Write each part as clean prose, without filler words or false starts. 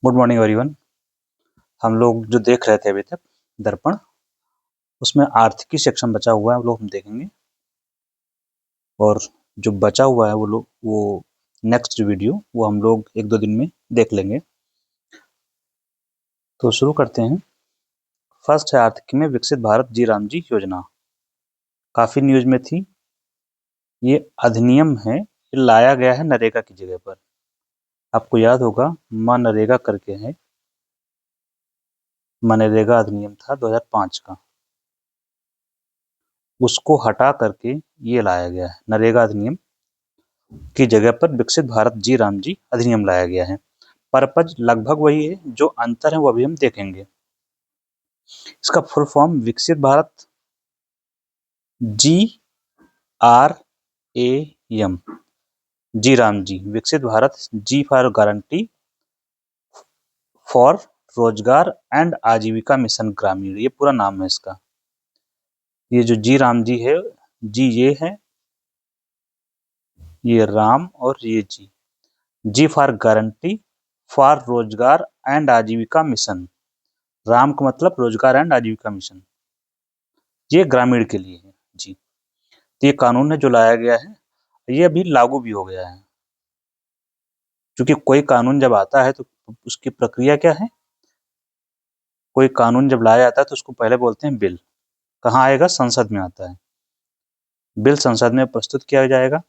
Good morning everyone. हम लोग जो देख रहे थे अभी तक दर्पण, उसमें आर्थिकी सेक्शन बचा हुआ है, वो लोग हम देखेंगे। और जो बचा हुआ है वो नेक्स्ट वीडियो वो हम लोग 1-2 दिन में देख लेंगे। तो शुरू करते हैं। फर्स्ट है आर्थिकी में विकसित भारत जी राम जी योजना। काफ़ी न्यूज में थी। ये अधिनियम है, ये लाया गया है नरेगा की जगह पर। आपको याद होगा मनरेगा करके है, मनरेगा अधिनियम था 2005 का, उसको हटा करके ये लाया गया है। नरेगा अधिनियम की जगह पर विकसित भारत जी राम जी अधिनियम लाया गया है। पर्पज लगभग वही है, जो अंतर है वो अभी हम देखेंगे। इसका फुल फॉर्म विकसित भारत जी आर ए एम, जी राम जी, विकसित भारत, जी फॉर गारंटी फॉर रोजगार एंड आजीविका मिशन ग्रामीण, ये पूरा नाम है इसका। ये जो जी राम जी है, जी ये है, ये राम और ये जी, जी फॉर गारंटी फॉर रोजगार एंड आजीविका मिशन। राम का मतलब रोजगार एंड आजीविका मिशन, ये ग्रामीण के लिए है जी। तो ये कानून है जो लाया गया है, ये अभी लागू भी हो गया है। क्योंकि कोई कानून जब आता है तो उसकी प्रक्रिया क्या है, कोई कानून जब लाया जाता है तो उसको पहले बोलते हैं बिल। कहाँ आएगा? संसद में आता है। बिल संसद में प्रस्तुत किया जाएगा,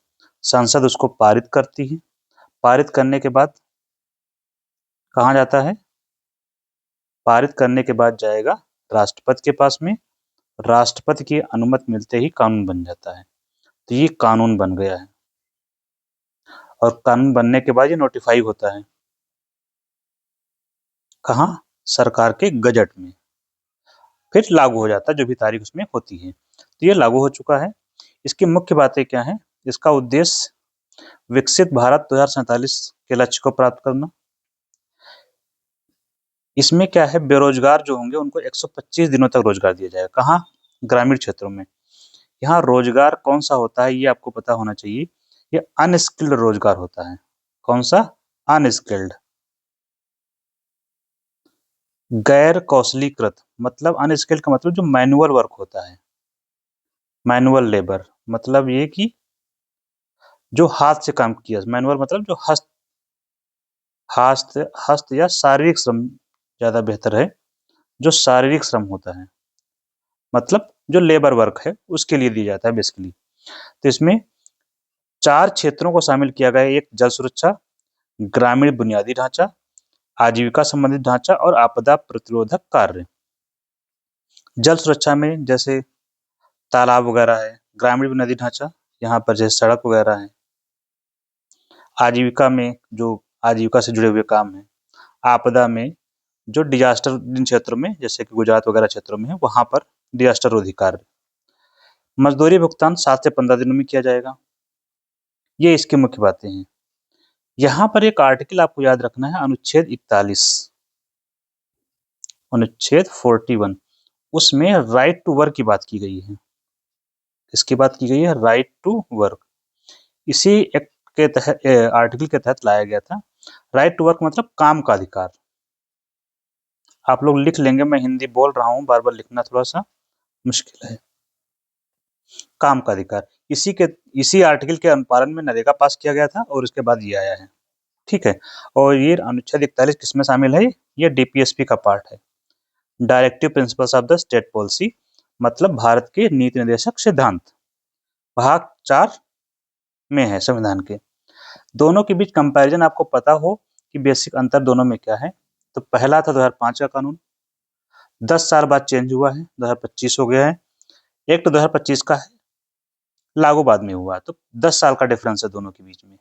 संसद उसको पारित करती है। पारित करने के बाद कहाँ जाता है? पारित करने के बाद जाएगा राष्ट्रपति के पास में। राष्ट्रपति की अनुमति मिलते ही कानून बन जाता है। तो ये कानून बन गया है, और कानून बनने के बाद ये नोटिफाई होता है। कहाँ? सरकार के गजट में, फिर लागू हो जाता है जो भी तारीख उसमें होती है। तो ये लागू हो चुका है। इसकी मुख्य बातें क्या हैं? इसका उद्देश्य विकसित भारत 2047 के लक्ष्य को प्राप्त करना। इसमें क्या है, बेरोजगार जो होंगे उनको 125 दिनों तक रोजगार दिया जाएगा। कहाँ? ग्रामीण क्षेत्रों में। यहाँ रोजगार कौन सा होता है ये आपको पता होना चाहिए। ये अनस्किल्ड रोजगार होता है। कौन सा? अनस्किल्ड, गैर कौशलीकृत। मतलब अनस्किल्ड का मतलब जो मैनुअल वर्क होता है, मैनुअल लेबर, मतलब ये कि जो हाथ से काम किया। मैनुअल मतलब जो हस्त या शारीरिक श्रम, ज्यादा बेहतर है, जो शारीरिक श्रम होता है, मतलब जो लेबर वर्क है उसके लिए दिया जाता है बेसिकली। तो इसमें 4 क्षेत्रों को शामिल किया गया है। एक जल सुरक्षा, ग्रामीण बुनियादी ढांचा, आजीविका संबंधित ढांचा और आपदा प्रतिरोधक कार्य। जल सुरक्षा में जैसे तालाब वगैरह है, ग्रामीण बुनियादी ढांचा यहाँ पर जैसे सड़क वगैरह है, आजीविका में जो आजीविका से जुड़े हुए काम है, आपदा में जो डिजास्टर जिन क्षेत्रों में जैसे कि गुजरात वगैरह क्षेत्रों में है वहां पर डिजास्टर रोधी कार्य। मजदूरी भुगतान 7 से 15 दिनों में किया जाएगा। ये इसकी मुख्य बातें हैं। यहाँ पर एक आर्टिकल आपको याद रखना है, अनुच्छेद 41, अनुच्छेद 41, उसमें राइट टू वर्क की बात की गई है। इसकी बात की गई है राइट टू वर्क। इसी एक्ट के तहत, आर्टिकल के तहत लाया गया था। राइट टू वर्क मतलब काम का अधिकार। आप लोग लिख लेंगे, मैं हिंदी बोल रहा हूँ, बार बार लिखना थोड़ा सा मुश्किल है। काम का अधिकार इसी आर्टिकल के अनुपालन में नरेगा पास किया गया था और उसके बाद ये आया है। ठीक है। और ये अनुच्छेद 41 किसमें शामिल है? ये डीपीएसपी का पार्ट है, directive principles of the state policy, मतलब भारत के नीति निर्देशक सिद्धांत, भाग 4 में है संविधान के। दोनों के बीच कंपैरिजन आपको पता हो कि बेसिक अंतर दोनों में क्या है। तो पहला था 2005 का कानून, 10 साल बाद चेंज हुआ है, 2025 हो गया है। एक तो 2025 का है, लागू बाद में हुआ, तो 10 साल का डिफरेंस है दोनों के बीच में।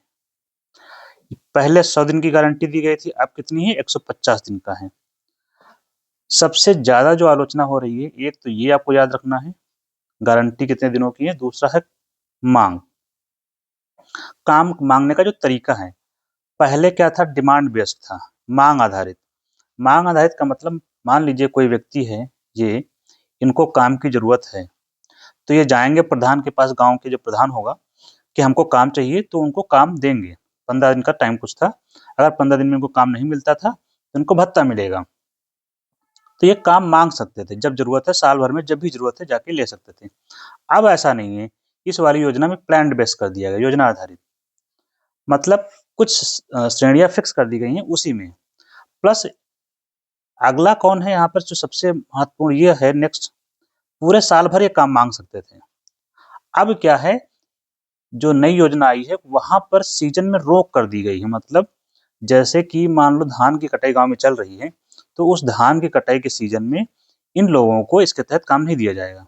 पहले 100 दिन की गारंटी दी गई थी, अब कितनी है? 150 दिन का है। सबसे ज्यादा जो आलोचना हो रही है, एक तो ये आपको याद रखना है, गारंटी कितने दिनों की है। दूसरा है मांग, काम मांगने का जो तरीका है। पहले क्या था? डिमांड बेस्ड था, मांग आधारित। मांग आधारित का मतलब, मान लीजिए कोई व्यक्ति है, ये इनको काम की जरूरत है, तो ये जाएंगे प्रधान के पास, गांव के जो प्रधान होगा, कि हमको काम चाहिए, तो उनको काम देंगे। 15 दिन का टाइम कुछ था। अगर 15 दिन में उनको काम नहीं मिलता था तो इनको भत्ता मिलेगा। तो ये काम माँग सकते थे, जब ज़रूरत है साल भर में जब भी ज़रूरत है जाके ले सकते थे। अब ऐसा नहीं है, इस वाली योजना में प्लान्ड बेस कर दिया गया, योजना आधारित। मतलब कुछ श्रेणियाँ फिक्स कर दी गई हैं उसी में। प्लस अगला कौन है यहाँ पर जो सबसे महत्वपूर्ण ये है नेक्स्ट, पूरे साल भर ये काम माँग सकते थे। अब क्या है, जो नई योजना आई है वहाँ पर सीज़न में रोक कर दी गई है। मतलब जैसे कि मान लो धान की कटाई गाँव में चल रही है, तो उस धान की कटाई के सीज़न में इन लोगों को इसके तहत काम नहीं दिया जाएगा।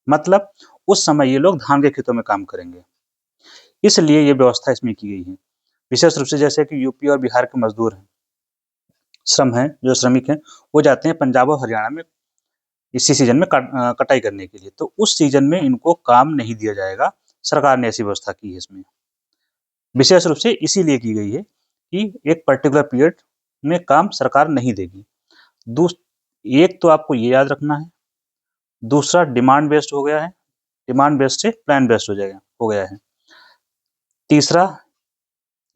मतलब उस समय ये लोग धान के खेतों में काम करेंगे। इसलिए ये व्यवस्था इसमें की गई है। विशेष रूप से जैसे कि यूपी और बिहार के मज़दूर हैं, जो श्रमिक हैं, वो जाते हैं पंजाब और हरियाणा में इसी सीज़न में कटाई करने के लिए। तो उस सीज़न में इनको काम नहीं दिया जाएगा, सरकार ने ऐसी व्यवस्था की है इसमें। विशेष रूप से इसीलिए की गई है कि एक पर्टिकुलर पीरियड में काम सरकार नहीं देगी। एक तो आपको ये याद रखना है, दूसरा डिमांड बेस्ड हो गया है, डिमांड बेस्ड से प्लान बेस्ड हो गया है। तीसरा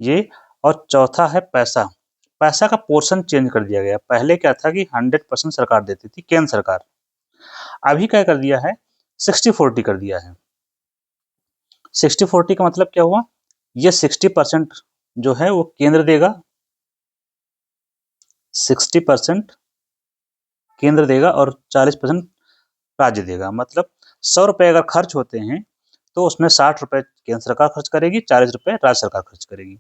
ये, और चौथा है पैसा। पैसा का पोर्शन चेंज कर दिया गया। पहले क्या था कि 100% सरकार देती थी, केंद्र सरकार। अभी क्या कर दिया है, 60-40 कर दिया है। 60-40 का मतलब क्या हुआ, ये 60% जो है वो केंद्र देगा, 60% केंद्र देगा और 40% राज्य देगा। मतलब 100 रुपए अगर खर्च होते हैं तो उसमें 60 रुपए केंद्र सरकार खर्च करेगी, 40 रुपए राज्य सरकार खर्च करेगी।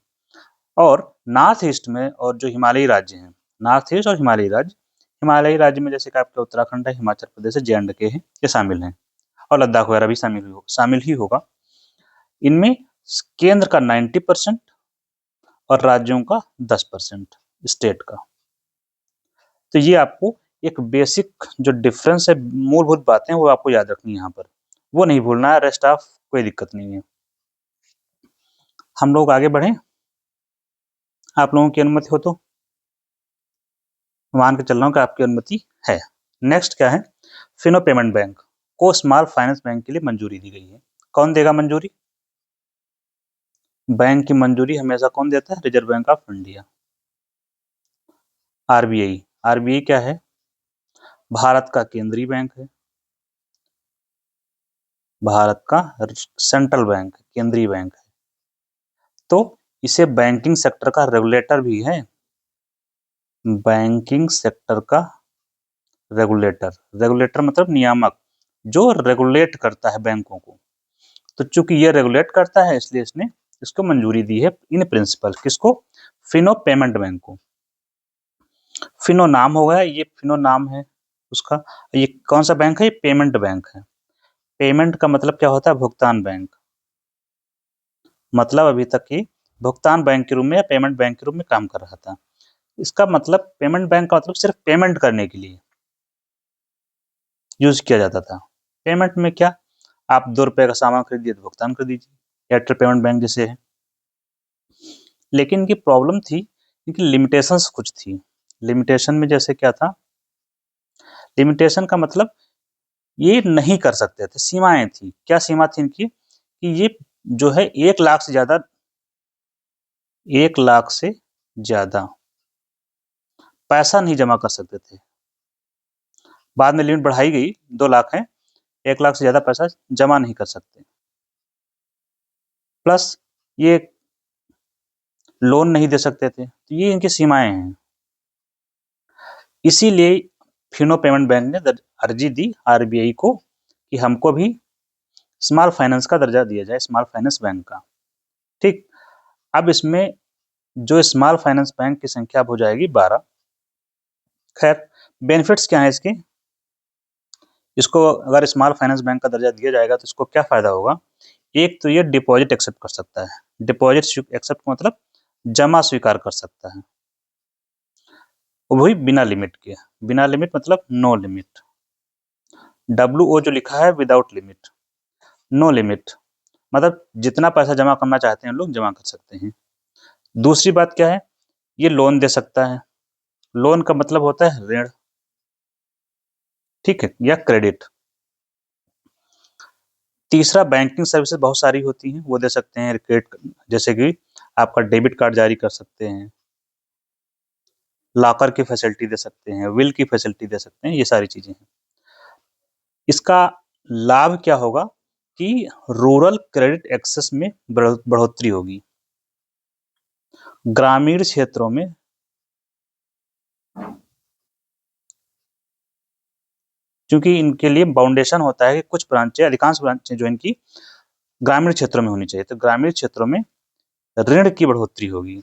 और नॉर्थ ईस्ट में और जो हिमालयी राज्य हैं, नॉर्थ ईस्ट और हिमालयी राज्य में जैसे कि आपका उत्तराखंड है, हिमाचल प्रदेश है, जे.एंड.के है, ये शामिल हैं, और लद्दाख वगैरह भी शामिल ही होगा। इनमें केंद्र का 90% और राज्यों का 10% स्टेट का। तो ये आपको एक बेसिक जो डिफरेंस है, मूलभूत बातें, वो आपको याद रखनी है यहाँ पर, वो नहीं भूलना है। रेस्ट ऑफ कोई दिक्कत नहीं है। हम लोग आगे बढ़ें, आप लोगों की अनुमति हो तो। मान के चल रहा हूँ कि आपकी अनुमति है। नेक्स्ट क्या है, फिनो पेमेंट बैंक को स्मॉल फाइनेंस बैंक के लिए मंजूरी दी गई है। कौन देगा मंजूरी? बैंक की मंजूरी हमेशा कौन देता है? Reserve bank of India, RBI. RBI क्या है? भारत का केंद्रीय बैंक है, भारत का सेंट्रल बैंक, केंद्रीय बैंक है। तो इसे बैंकिंग सेक्टर का रेगुलेटर भी है, बैंकिंग सेक्टर का रेगुलेटर मतलब नियामक, जो रेगुलेट करता है बैंकों को। तो चूंकि ये रेगुलेट करता है इसलिए इसने इसको मंजूरी दी है इन प्रिंसिपल। किसको? फिनो पेमेंट बैंक को। फिनो नाम हो गया, ये फिनो नाम है उसका। ये कौन सा बैंक है? ये पेमेंट बैंक है। पेमेंट का मतलब क्या होता है? भुगतान बैंक। मतलब अभी तक ये भुगतान बैंक के रूप में या पेमेंट बैंक के रूप में काम कर रहा था। इसका मतलब पेमेंट बैंक का मतलब सिर्फ पेमेंट करने के लिए यूज किया जाता था। पेमेंट में क्या, आप 2 रुपए का सामान खरीदिए तो भुगतान कर दीजिए, एयरटेल पेमेंट बैंक जैसे है। लेकिन इनकी प्रॉब्लम थी, इनकी लिमिटेशंस कुछ थी। लिमिटेशन में जैसे क्या था, लिमिटेशन का मतलब ये नहीं कर सकते थे, सीमाएं थी। क्या सीमा थी इनकी? कि ये जो है 1 लाख से ज्यादा, 1 लाख से ज्यादा पैसा नहीं जमा कर सकते थे। बाद में लिमिट बढ़ाई गई, 2 लाख है, 1 लाख से ज्यादा पैसा जमा नहीं कर सकते। प्लस ये लोन नहीं दे सकते थे। तो ये इनकी सीमाएं हैं। इसीलिए फिनो पेमेंट बैंक ने अर्जी दी आरबीआई को कि हमको भी स्मॉल फाइनेंस का दर्जा दिया जाए, स्मॉल फाइनेंस बैंक का। ठीक, अब इसमें जो स्मॉल फाइनेंस बैंक की संख्या अब हो जाएगी 12। खैर, बेनिफिट्स क्या हैं इसके? इसको अगर स्मॉल फाइनेंस बैंक का दर्जा दिया जाएगा तो इसको क्या फायदा होगा? एक तो ये डिपॉजिट एक्सेप्ट कर सकता है। डिपॉजिट एक्सेप्ट मतलब जमा स्वीकार कर सकता है, वो भी बिना लिमिट के। बिना लिमिट मतलब नो लिमिट। WO जो लिखा है, विदाउट लिमिट, नो लिमिट, मतलब जितना पैसा जमा करना चाहते हैं लोग जमा कर सकते हैं। दूसरी बात क्या है, ये लोन दे सकता है। लोन का मतलब होता है ऋण, ठीक है, या क्रेडिट। तीसरा, बैंकिंग सर्विसेज बहुत सारी होती हैं, वो दे सकते हैं। क्रेडिट जैसे कि आपका डेबिट कार्ड जारी कर सकते हैं, लॉकर की फैसिलिटी दे सकते हैं, विल की फैसिलिटी दे सकते हैं, ये सारी चीजें हैं। इसका लाभ क्या होगा कि रूरल क्रेडिट एक्सेस में बढ़ोतरी होगी। ग्रामीण क्षेत्रों में क्योंकि इनके लिए बाउंडेशन होता है कि कुछ ब्रांचें, अधिकांश ब्रांचें जो इनकी ग्रामीण क्षेत्रों में होनी चाहिए, तो ग्रामीण क्षेत्रों में ऋण की बढ़ोतरी होगी।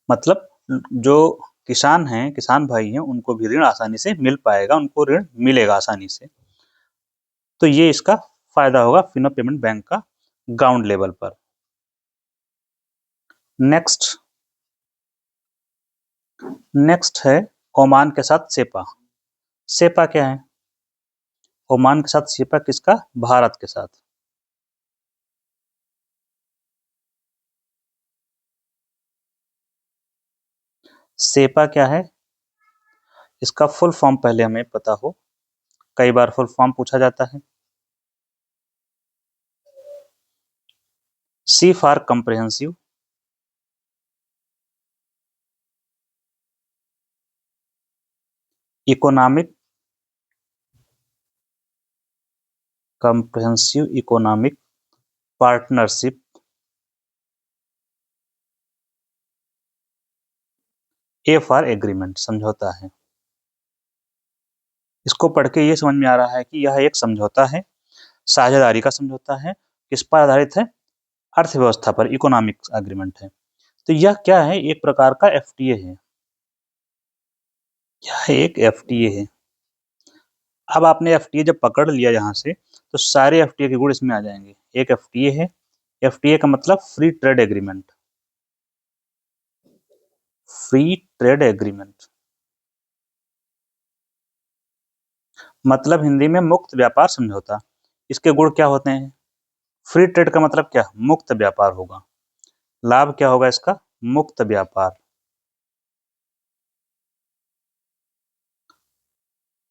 मतलब जो किसान हैं, किसान भाई हैं, उनको भी ऋण आसानी से मिल पाएगा, उनको ऋण मिलेगा आसानी से। तो ये इसका फायदा होगा फिनो पेमेंट बैंक का ग्राउंड लेवल पर। नेक्स्ट है ओमान के साथ सेपा। सेपा क्या है? ओमान के साथ सेपा किसका? भारत के साथ। सेपा क्या है? इसका फुल फॉर्म पहले हमें पता हो, कई बार फुल फॉर्म पूछा जाता है। C for comprehensive, economic, comprehensive economic partnership, A for agreement, समझौता है। इसको पढ़ के ये समझ में आ रहा है कि यह एक समझौता है, साझेदारी का समझौता है। किस पर आधारित है? अर्थव्यवस्था पर, इकोनॉमिक एग्रीमेंट है। तो यह क्या है? एक प्रकार का एफटीए है। यह एक एफटीए है। अब आपने एफटीए जब पकड़ लिया यहाँ से, तो सारे एफटीए के गुण इसमें आ जाएंगे। एक एफटीए है, एफटीए का मतलब free trade agreement, free trade agreement मतलब हिंदी में मुक्त व्यापार समझौता। इसके गुण क्या होते हैं? फ्री ट्रेड का मतलब क्या? मुक्त व्यापार होगा। लाभ क्या होगा इसका? मुक्त व्यापार।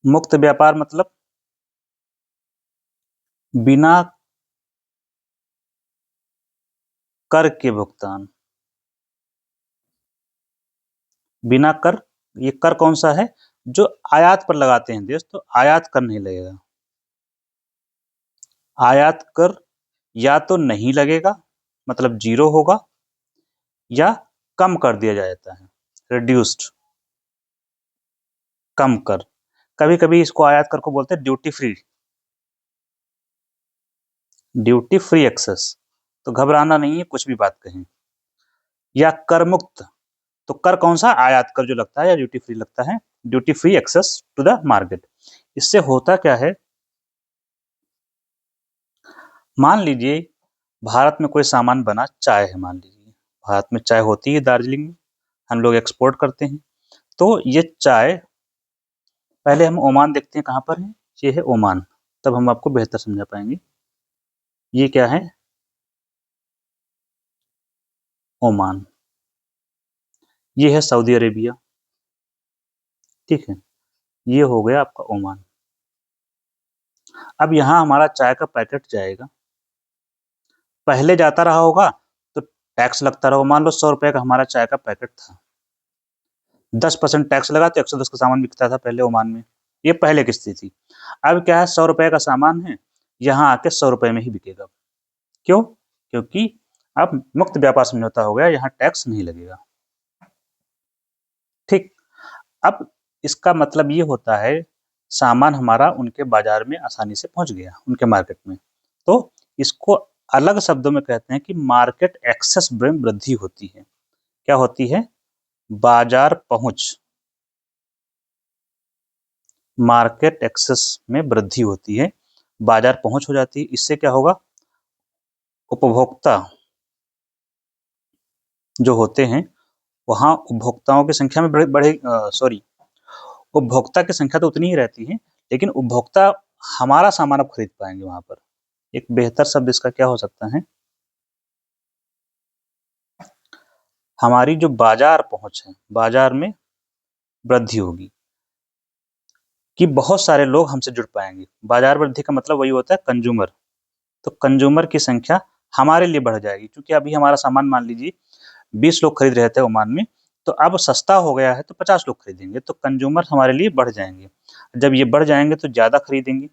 मुक्त व्यापार मतलब बिना कर के भुगतान, बिना कर। ये कर कौन सा है? जो आयात पर लगाते हैं देश, तो आयात कर नहीं लगेगा। आयात कर या तो नहीं लगेगा, मतलब जीरो होगा, या कम कर दिया जाता है, रिड्यूस्ड, कम कर। कभी कभी इसको आयात कर को बोलते हैं duty free, duty free access. तो घबराना नहीं है, कुछ भी बात कहें। या कर मुक्त, तो कर कौन सा? आयात कर जो लगता है या ड्यूटी फ्री लगता है, duty free access to the market. इससे होता क्या है? मान लीजिए भारत में कोई सामान बना, चाय है मान लीजिए, भारत में चाय होती है, दार्जिलिंग में हम लोग एक्सपोर्ट करते हैं। तो ये चाय पहले हम ओमान देखते हैं कहाँ पर है, ये है ओमान, तब हम आपको बेहतर समझा पाएंगे। ये क्या है? ओमान। ये है सऊदी अरेबिया, ठीक है। ये हो गया आपका ओमान। अब यहाँ हमारा चाय का पैकेट जाएगा, पहले जाता रहा होगा तो टैक्स लगता रहा। मान लो 100 रुपए का हमारा चाय का पैकेट था, 10% टैक्स लगा तो 110 का सामान बिकता था पहले ओमान में। ये पहले की स्थिति थी। अब क्या है? 100 रुपए का सामान है, यहाँ आके 100 रुपए में ही बिकेगा। क्यों? क्योंकि अब मुक्त व्यापार समझौता हो गया, यहाँ टैक्स नहीं लगेगा। ठीक। अब इसका मतलब ये होता है सामान हमारा उनके बाजार में आसानी से पहुंच गया, उनके मार्केट में। तो इसको अलग शब्दों में कहते हैं कि मार्केट एक्सेस में वृद्धि होती है। क्या होती है? बाजार पहुंच, मार्केट एक्सेस में वृद्धि होती है, बाजार पहुंच हो जाती है। इससे क्या होगा? उपभोक्ता जो होते हैं, वहां उपभोक्ताओं की संख्या में बढ़े, सॉरी, उपभोक्ता की संख्या तो उतनी ही रहती है, लेकिन उपभोक्ता हमारा सामान अब खरीद पाएंगे वहां पर। एक बेहतर शब्द इसका क्या हो सकता है? हमारी जो बाजार पहुंच है, बाजार में वृद्धि होगी कि बहुत सारे लोग हमसे जुड़ पाएंगे। बाजार वृद्धि का मतलब वही होता है कंज्यूमर, तो कंज्यूमर की संख्या हमारे लिए बढ़ जाएगी। क्योंकि अभी हमारा सामान मान लीजिए 20 लोग खरीद रहे थे ओमान में, तो अब सस्ता हो गया है तो 50 लोग खरीदेंगे, तो कंज्यूमर हमारे लिए बढ़ जाएंगे। जब ये बढ़ जाएंगे तो ज़्यादा खरीदेंगे,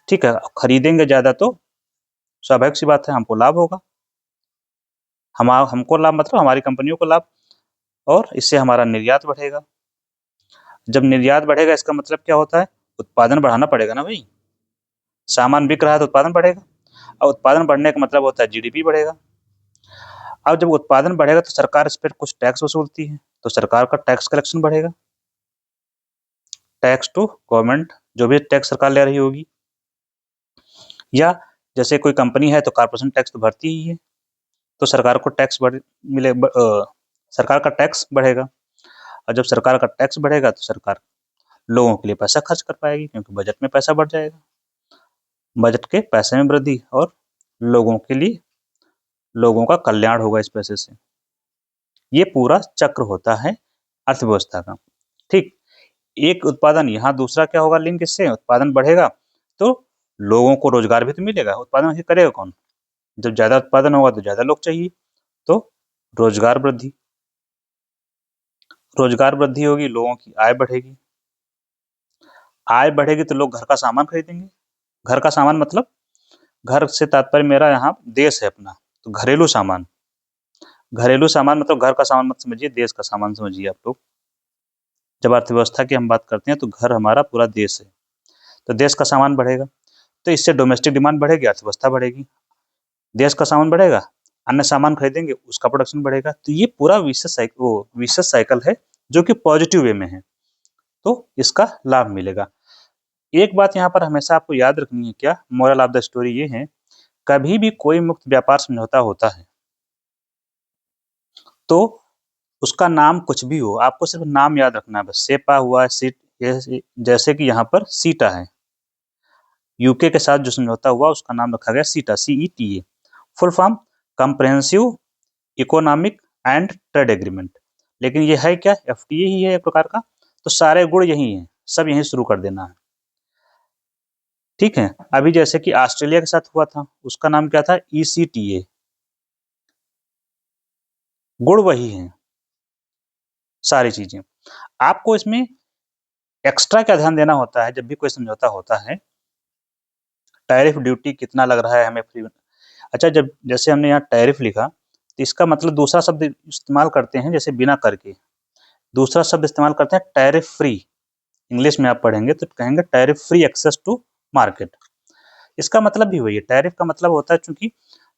ठीक है। खरीदेंगे ज़्यादा तो स्वाभाविक सी बात है हमको लाभ होगा। हमको लाभ मतलब हमारी कंपनियों को लाभ, और इससे हमारा निर्यात बढ़ेगा। जब निर्यात बढ़ेगा इसका मतलब क्या होता है, उत्पादन बढ़ाना पड़ेगा ना भाई। सामान बिक रहा है तो उत्पादन बढ़ेगा, और उत्पादन बढ़ने का मतलब होता है जीडीपी बढ़ेगा। अब जब उत्पादन बढ़ेगा तो सरकार इस पर कुछ टैक्स वसूलती है, तो सरकार का टैक्स कलेक्शन बढ़ेगा। टैक्स टू गवर्नमेंट, जो भी टैक्स सरकार ले रही होगी, या जैसे कोई कंपनी है तो कॉर्पोरेशन टैक्स तो भरती ही है, तो सरकार को टैक्स सरकार का टैक्स बढ़ेगा। और जब सरकार का टैक्स बढ़ेगा तो सरकार लोगों के लिए पैसा खर्च कर पाएगी, क्योंकि बजट में पैसा बढ़ जाएगा। बजट के पैसे में वृद्धि, और लोगों के लिए लोगों का कल्याण होगा इस पैसे से। ये पूरा चक्र होता है अर्थव्यवस्था का, ठीक। एक उत्पादन यहाँ, दूसरा क्या होगा लिंक इससे, उत्पादन बढ़ेगा तो लोगों को रोजगार भी तो मिलेगा। उत्पादन करेगा कौन, जब ज्यादा उत्पादन होगा तो ज्यादा लोग चाहिए, तो रोजगार वृद्धि। रोजगार वृद्धि होगी, लोगों की आय बढ़ेगी। आय बढ़ेगी तो लोग घर का सामान खरीदेंगे। घर का सामान मतलब, घर से तात्पर्य मेरा यहाँ देश है अपना, तो घरेलू सामान। घरेलू सामान मतलब घर का सामान मत समझिए, देश का सामान समझिए आप लोग। जब अर्थव्यवस्था की हम बात करते हैं तो घर हमारा पूरा देश है, तो देश का सामान बढ़ेगा तो इससे डोमेस्टिक डिमांड बढ़ेगी, अर्थव्यवस्था बढ़ेगी। देश का सामान बढ़ेगा, अन्य सामान खरीदेंगे, उसका प्रोडक्शन बढ़ेगा। तो ये पूरा विशेष साइकिल है जो कि पॉजिटिव वे में है, तो इसका लाभ मिलेगा। एक बात यहाँ पर हमेशा आपको याद रखनी है, क्या मोरल ऑफ द स्टोरी ये है, कभी भी कोई मुक्त व्यापार समझौता होता है तो उसका नाम कुछ भी हो, आपको सिर्फ नाम याद रखना है बस। सेपा हुआ, सीट, जैसे कि यहाँ पर सीटा है, यूके के साथ जो समझौता हुआ उसका नाम रखा गया सीटा, CETA। Full form comprehensive economic and trade agreement. लेकिन ये है क्या, FTA ही है एक प्रकार का, तो सारे गुण यही हैं, सब यहीं शुरू कर देना है, ठीक है। अभी जैसे कि ऑस्ट्रेलिया के साथ हुआ था, उसका नाम क्या था, ECTA। गुण वही हैं सारी चीजें। आपको इसमें एक्स्ट्रा क्या ध्यान देना होता है, जब भी कोई समझौता होता है, टैरिफ ड्यूटी कितना लग रहा है हमें फ्री। अच्छा, जब जैसे हमने यहाँ टैरिफ लिखा तो इसका मतलब दूसरा शब्द इस्तेमाल करते हैं, जैसे बिना कर के दूसरा शब्द इस्तेमाल करते हैं टैरिफ फ्री। इंग्लिश में आप पढ़ेंगे तो कहेंगे tariff free access to market. इसका मतलब भी वही है, टैरिफ का मतलब होता है, चूंकि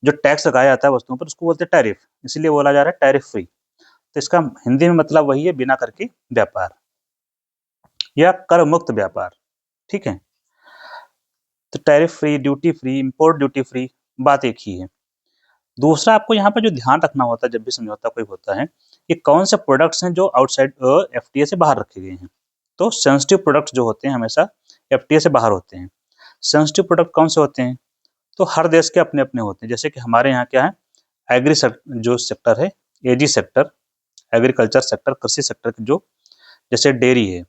जो टैक्स लगाया जाता है वस्तुओं पर उसको बोलते हैं टैरिफ, इसलिए बोला जा रहा है टैरिफ फ्री। तो इसका हिंदी में मतलब वही है, बिना कर के व्यापार या कर मुक्त व्यापार, ठीक है। तो tariff free, duty free, import duty free, बात एक ही है। दूसरा आपको यहाँ पर जो ध्यान रखना होता है जब भी समझौता कोई होता है, कि कौन से प्रोडक्ट्स हैं जो आउटसाइड FTA से बाहर रखे गए हैं। तो सेंसिटिव प्रोडक्ट्स जो होते हैं हमेशा FTA से बाहर होते हैं। सेंसिटिव प्रोडक्ट कौन से होते हैं, तो हर देश के अपने अपने होते हैं। जैसे कि हमारे यहाँ क्या है, जो सेक्टर है, AG सेक्टर, एग्रीकल्चर सेक्टर, कृषि सेक्टर जो, जैसे डेयरी है,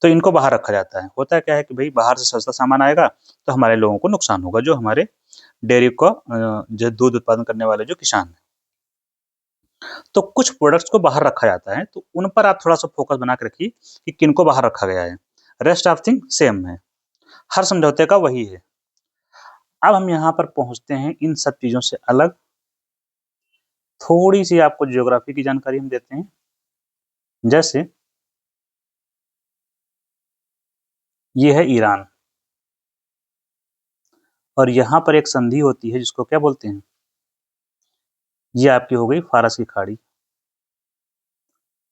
तो इनको बाहर रखा जाता है। होता क्या है कि भाई बाहर से सस्ता सामान आएगा तो हमारे लोगों को नुकसान होगा, जो हमारे डेयरी को जो दूध उत्पादन करने वाले जो किसान हैं। तो कुछ प्रोडक्ट्स को बाहर रखा जाता है, तो उन पर आप थोड़ा सा फोकस बना के रखिए कि किनको बाहर रखा गया है। रेस्ट ऑफ थिंग सेम है, हर समझौते का वही है। अब हम यहाँ पर पहुंचते हैं इन सब चीजों से अलग, थोड़ी सी आपको ज्योग्राफी की जानकारी हम देते हैं। जैसे ये है ईरान, और यहाँ पर एक संधि होती है जिसको क्या बोलते हैं, ये आपकी हो गई फारस की खाड़ी,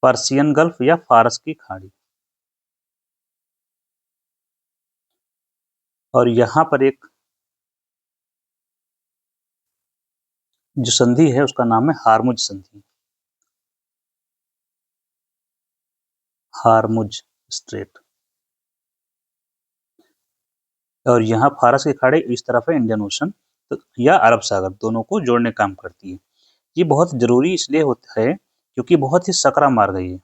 पर्शियन गल्फ या फारस की खाड़ी। और यहाँ पर एक जो संधि है उसका नाम है हार्मुज संधि, हार्मुज स्ट्रेट। और यहाँ फारस की खाड़ी इस तरफ है इंडियन ओशन, तो या अरब सागर, दोनों को जोड़ने काम करती है। ये बहुत जरूरी इसलिए होता है क्योंकि बहुत ही सकरा मार्ग है ये।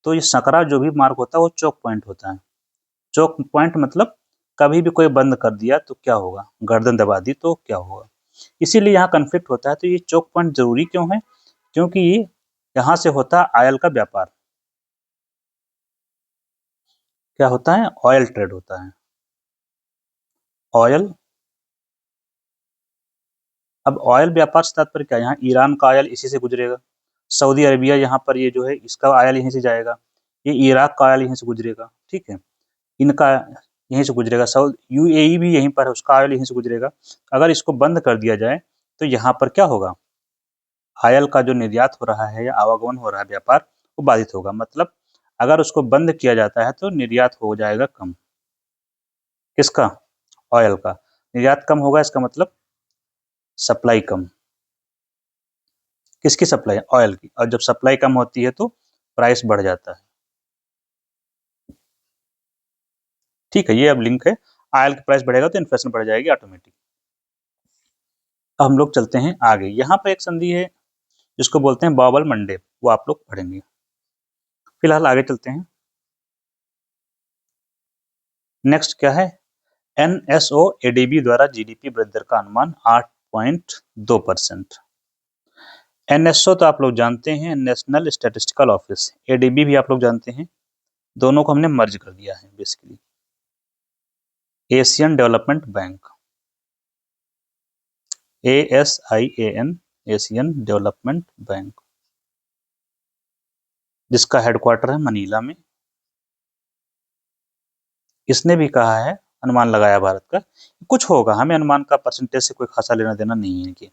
तो ये सकरा जो भी मार्ग होता है वो चौक पॉइंट होता है। चौक पॉइंट मतलब कभी भी कोई बंद कर दिया तो क्या होगा, गर्दन दबा दी तो क्या होगा, इसीलिए यहाँ कन्फ्लिक्ट होता है। तो ये चौक पॉइंट जरूरी क्यों है, क्योंकि ये यहाँ से होता है ऑयल का व्यापार। क्या होता है? ऑयल ट्रेड होता है, ऑयल। अब ऑयल व्यापार से तात्पर्य क्या है? यहाँ ईरान का ऑयल इसी से गुजरेगा, सऊदी अरेबिया यहाँ पर ये जो है इसका ऑयल यहीं से जाएगा, ये इराक का ऑयल यहीं से गुजरेगा, ठीक है, इनका यहीं से गुजरेगा, यूएई भी यहीं पर है, उसका ऑयल यहीं से गुजरेगा। अगर इसको बंद कर दिया जाए तो यहाँ पर क्या होगा? ऑयल का जो निर्यात हो रहा है या आवागमन हो रहा है, व्यापार, वो बाधित होगा। मतलब अगर उसको बंद किया जाता है तो निर्यात हो जाएगा कम। किसका? ऑयल का। निर्यात कम होगा, इसका मतलब सप्लाई कम। किसकी सप्लाई? ऑयल की। और जब सप्लाई कम होती है तो प्राइस बढ़ जाता है। ठीक है, ये अब लिंक है। ऑयल की प्राइस बढ़ेगा तो इन्फ्लेशन बढ़ जाएगी ऑटोमेटिक। अब हम लोग चलते हैं आगे। यहाँ पर एक संधि है जिसको बोलते हैं बॉबल मंडे, वो आप लोग पढ़ेंगे। फिलहाल आगे चलते हैं। नेक्स्ट क्या है? एनएसओ एडीबी द्वारा जीडीपी वृद्धि दर का अनुमान 8.2%। एनएसओ तो आप लोग जानते हैं, नेशनल स्टैटिस्टिकल ऑफिस। एडीबी भी आप लोग जानते हैं, दोनों को हमने मर्ज कर दिया है basically. Asian development bank, ASIAN, Asian development bank, जिसका हेडक्वार्टर है मनीला में। इसने भी कहा है, अनुमान लगाया भारत का, कुछ होगा, हमें अनुमान का परसेंटेज से कोई खासा लेना देना नहीं है कि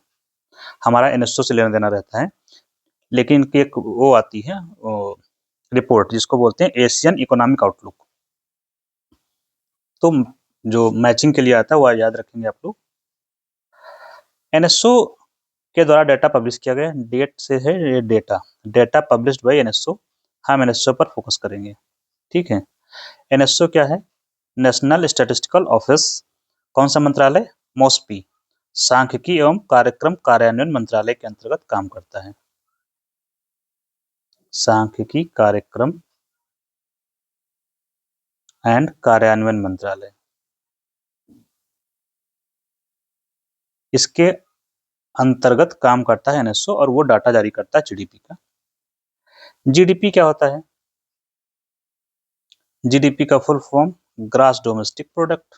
हमारा एनएसओ से लेना देना रहता है। लेकिन इनकी एक वो आती है रिपोर्ट जिसको बोलते हैं एशियन इकोनॉमिक आउटलुक, तो जो मैचिंग के लिए आता है वो याद रखेंगे आप लोग। एनएसओ के द्वारा डाटा पब्लिश किया गया, डेट से है ये डेटा पब्लिश्ड बाय एनएसओ। हम एनएसओ पर फोकस करेंगे, ठीक है। एनएसओ क्या है? National statistical office. कौन सा मंत्रालय? मोस्पी, सांख्यिकी एवं कार्यक्रम कार्यान्वयन मंत्रालय के अंतर्गत काम करता है। सांख्यिकी कार्यक्रम एंड कार्यान्वयन मंत्रालय, इसके अंतर्गत काम करता है एनएसओ, और वो डाटा जारी करता है जीडीपी का। जीडीपी क्या होता है? जीडीपी का full form gross domestic product.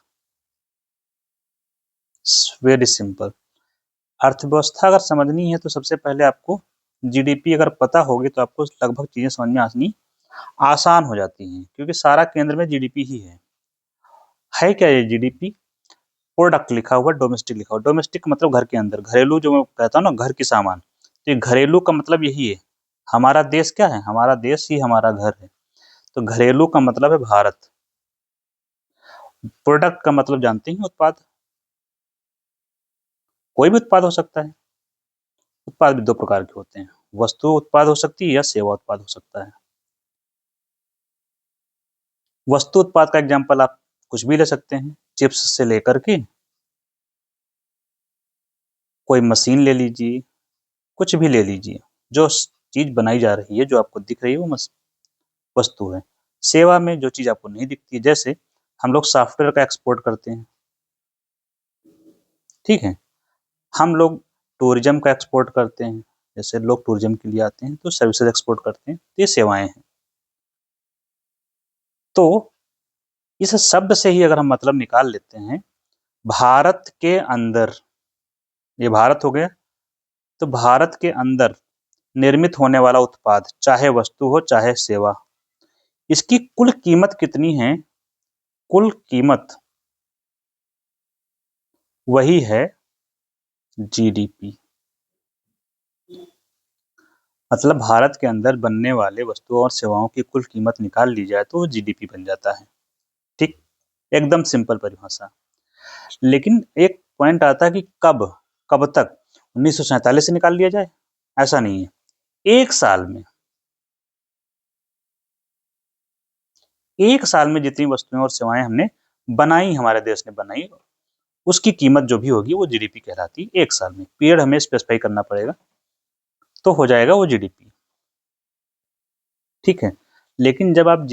Very simple. अर्थव्यवस्था अगर समझनी है तो सबसे पहले आपको जीडीपी अगर पता होगी तो आपको लगभग चीजें समझ में आनी आसान हो जाती हैं, क्योंकि सारा केंद्र में जीडीपी ही है। क्या ये जीडीपी? प्रोडक्ट लिखा हुआ, डोमेस्टिक लिखा हुआ। डोमेस्टिक मतलब घर के अंदर, घरेलू, जो मैं कहता हूँ ना घर की सामान, तो ये घरेलू का मतलब यही है। हमारा देश क्या है? हमारा देश ही हमारा घर है, तो घरेलू का मतलब है भारत। प्रोडक्ट का मतलब जानते हैं, उत्पाद। कोई भी उत्पाद हो सकता है। उत्पाद भी दो प्रकार के होते हैं, वस्तु उत्पाद हो सकती है या सेवा उत्पाद हो सकता है। वस्तु उत्पाद का एग्जाम्पल आप कुछ भी ले सकते हैं, चिप्स से लेकर के कोई मशीन ले लीजिए, कुछ भी ले लीजिए, जो चीज बनाई जा रही है, जो आपको दिख रही है, वो वस्तु है। सेवा में जो चीज आपको नहीं दिखती है, जैसे हम लोग सॉफ्टवेयर का एक्सपोर्ट करते हैं, ठीक है, हम लोग टूरिज्म का एक्सपोर्ट करते हैं, जैसे लोग टूरिज्म के लिए आते हैं तो सर्विसेज एक्सपोर्ट करते हैं, ये सेवाएं हैं। तो इस शब्द से ही अगर हम मतलब निकाल लेते हैं, भारत के अंदर, ये भारत हो गया, तो भारत के अंदर निर्मित होने वाला उत्पाद, चाहे वस्तु हो चाहे सेवा, इसकी कुल कीमत कितनी है? कुल कीमत वही है जीडीपी। मतलब भारत के अंदर बनने वाले वस्तुओं और सेवाओं की कुल कीमत निकाल ली जाए तो वो जीडीपी बन जाता है, ठीक, एकदम सिंपल परिभाषा। लेकिन एक पॉइंट आता है कि कब कब तक? 1947 से निकाल लिया जाए, ऐसा नहीं है। एक साल में, एक साल में जितनी वस्तुएं और सेवाएं हमने बनाई, हमारे देश ने बनाई, उसकी कीमत जो भी होगी वो जीडीपी कहलाती है। एक साल में पीरियड हमें स्पेसिफाई करना पड़ेगा, तो हो जाएगा वो जीडीपी, ठीक है। लेकिन जब आप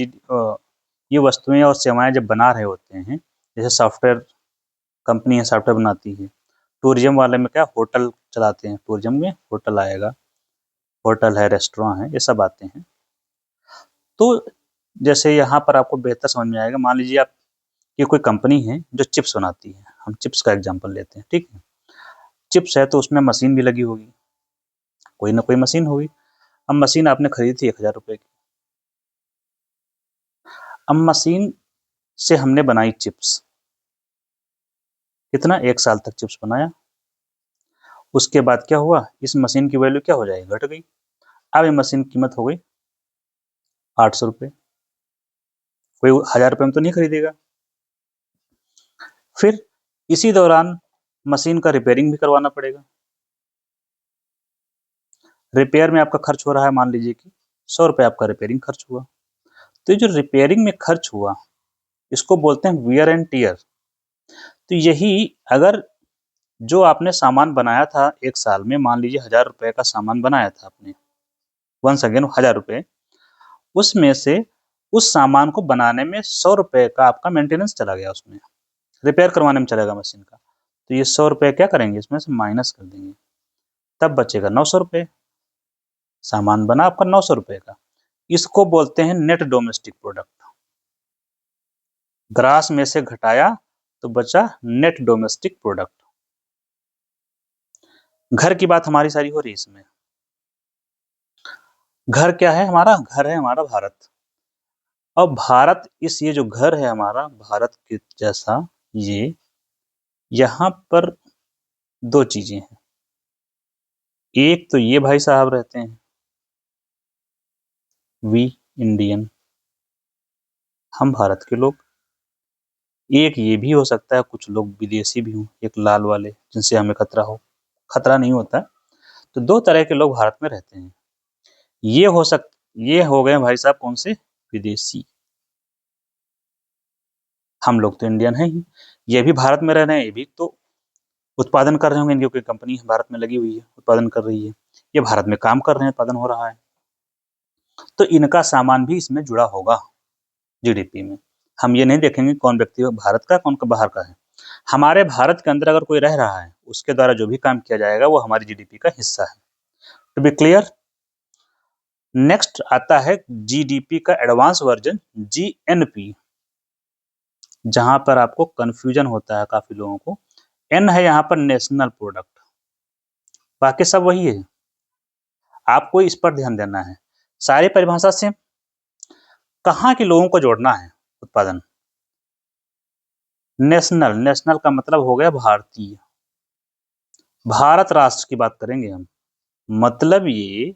ये वस्तुएं और सेवाएं जब बना रहे होते हैं, जैसे सॉफ्टवेयर कंपनी है, सॉफ्टवेयर बनाती है, टूरिज्म वाले में क्या, होटल चलाते हैं, टूरिज्म में होटल आएगा, होटल है, रेस्टोरेंट है, ये सब आते हैं। तो जैसे यहाँ पर आपको बेहतर समझ में आएगा, मान लीजिए आप ये कोई कंपनी है जो चिप्स बनाती है, हम चिप्स का एग्जांपल लेते हैं, ठीक है। चिप्स है तो उसमें मशीन भी लगी होगी, कोई ना कोई मशीन होगी। अब मशीन आपने खरीदी थी 1000 रुपए की। अब मशीन से हमने बनाई चिप्स, कितना, 1 साल तक चिप्स बनाया। उसके बाद क्या हुआ, इस मशीन की वैल्यू क्या हो जाएगी, घट गई। अब ये मशीन की कीमत हो गई 800 रुपये। कोई 1000 रुपये में तो नहीं खरीदेगा। फिर इसी दौरान मशीन का रिपेयरिंग भी करवाना पड़ेगा। रिपेयर में आपका खर्च हो रहा है, मान लीजिए कि 100 रुपये आपका रिपेयरिंग खर्च हुआ। तो ये जो रिपेयरिंग में खर्च हुआ, इसको बोलते हैं वियर एंड टियर। तो यही, अगर जो आपने सामान बनाया था 1 साल में, मान लीजिए 1000 रुपये का सामान बनाया था आपने, वंस अगेन 1000 रुपये, उसमें से उस सामान को बनाने में 100 रुपये का आपका मेंटेनेंस चला गया, उसमें रिपेयर करवाने में चलेगा मशीन का। तो ये 100 रुपये क्या करेंगे, इसमें से माइनस कर देंगे, तब बचेगा 900 रुपये। सामान बना आपका 900 रुपये का। इसको बोलते हैं नेट डोमेस्टिक प्रोडक्ट। ग्रास में से घटाया तो बचा नेट डोमेस्टिक प्रोडक्ट। घर की बात हमारी सारी हो रही है इसमें। घर क्या है हमारा, घर है हमारा भारत। अब भारत, इस ये जो घर है हमारा भारत के जैसा, ये यहाँ पर दो चीजें हैं। एक तो ये भाई साहब रहते हैं, वी इंडियन, हम भारत के लोग। एक ये भी हो सकता है कुछ लोग विदेशी भी हों, एक लाल वाले जिनसे हमें खतरा हो, खतरा नहीं होता। तो दो तरह के लोग भारत में रहते हैं। ये हो गए भाई साहब कौन से, विदेशी। हम लोग तो इंडियन हैं ही। ये भी भारत में रह रहे हैं, ये भी तो उत्पादन कर रहे होंगे, इनकी कोई कंपनी भारत में लगी हुई है, उत्पादन कर रही है, ये भारत में काम कर रहे हैं, उत्पादन हो रहा है, तो इनका सामान भी इसमें जुड़ा होगा जीडीपी में। हम ये नहीं देखेंगे कौन व्यक्ति भारत का कौन का बाहर का है। हमारे भारत के अंदर अगर कोई रह रहा है, उसके द्वारा जो भी काम किया जाएगा वो हमारी जीडीपी का हिस्सा है। To be clear. नेक्स्ट आता है जीडीपी का एडवांस वर्जन, जीएनपी, जहां पर आपको कंफ्यूजन होता है काफी लोगों को। एन है यहाँ पर नेशनल प्रोडक्ट, बाकी सब वही है, आपको इस पर ध्यान देना है। सारी परिभाषा से कहाँ के लोगों को जोड़ना है, उत्पादन। नेशनल, नेशनल का मतलब हो गया भारतीय, भारत राष्ट्र की बात करेंगे हम। मतलब ये,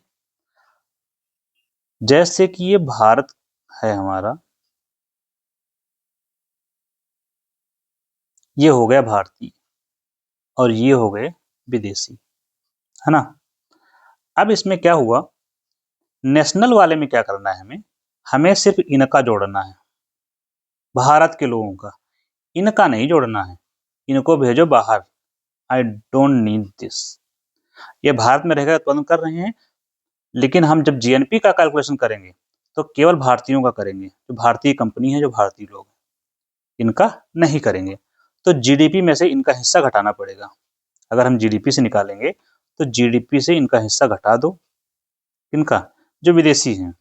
जैसे कि ये भारत है हमारा, ये हो गया भारतीय और ये हो गए विदेशी, है ना। अब इसमें क्या हुआ, नेशनल वाले में क्या करना है, हमें हमें सिर्फ इनका जोड़ना है, भारत के लोगों का, इनका नहीं जोड़ना है, इनको भेजो बाहर। I don't need this. ये भारत में रहकर उत्पादन कर रहे हैं, लेकिन हम जब जीएनपी का कैलकुलेशन करेंगे तो केवल भारतीयों का करेंगे, जो भारतीय कंपनी है, जो भारतीय लोग, इनका नहीं करेंगे। तो जीडीपी में से इनका हिस्सा घटाना पड़ेगा। अगर हम जीडीपी से निकालेंगे तो जीडीपी से इनका हिस्सा घटा दो, इनका जो विदेशी हैं।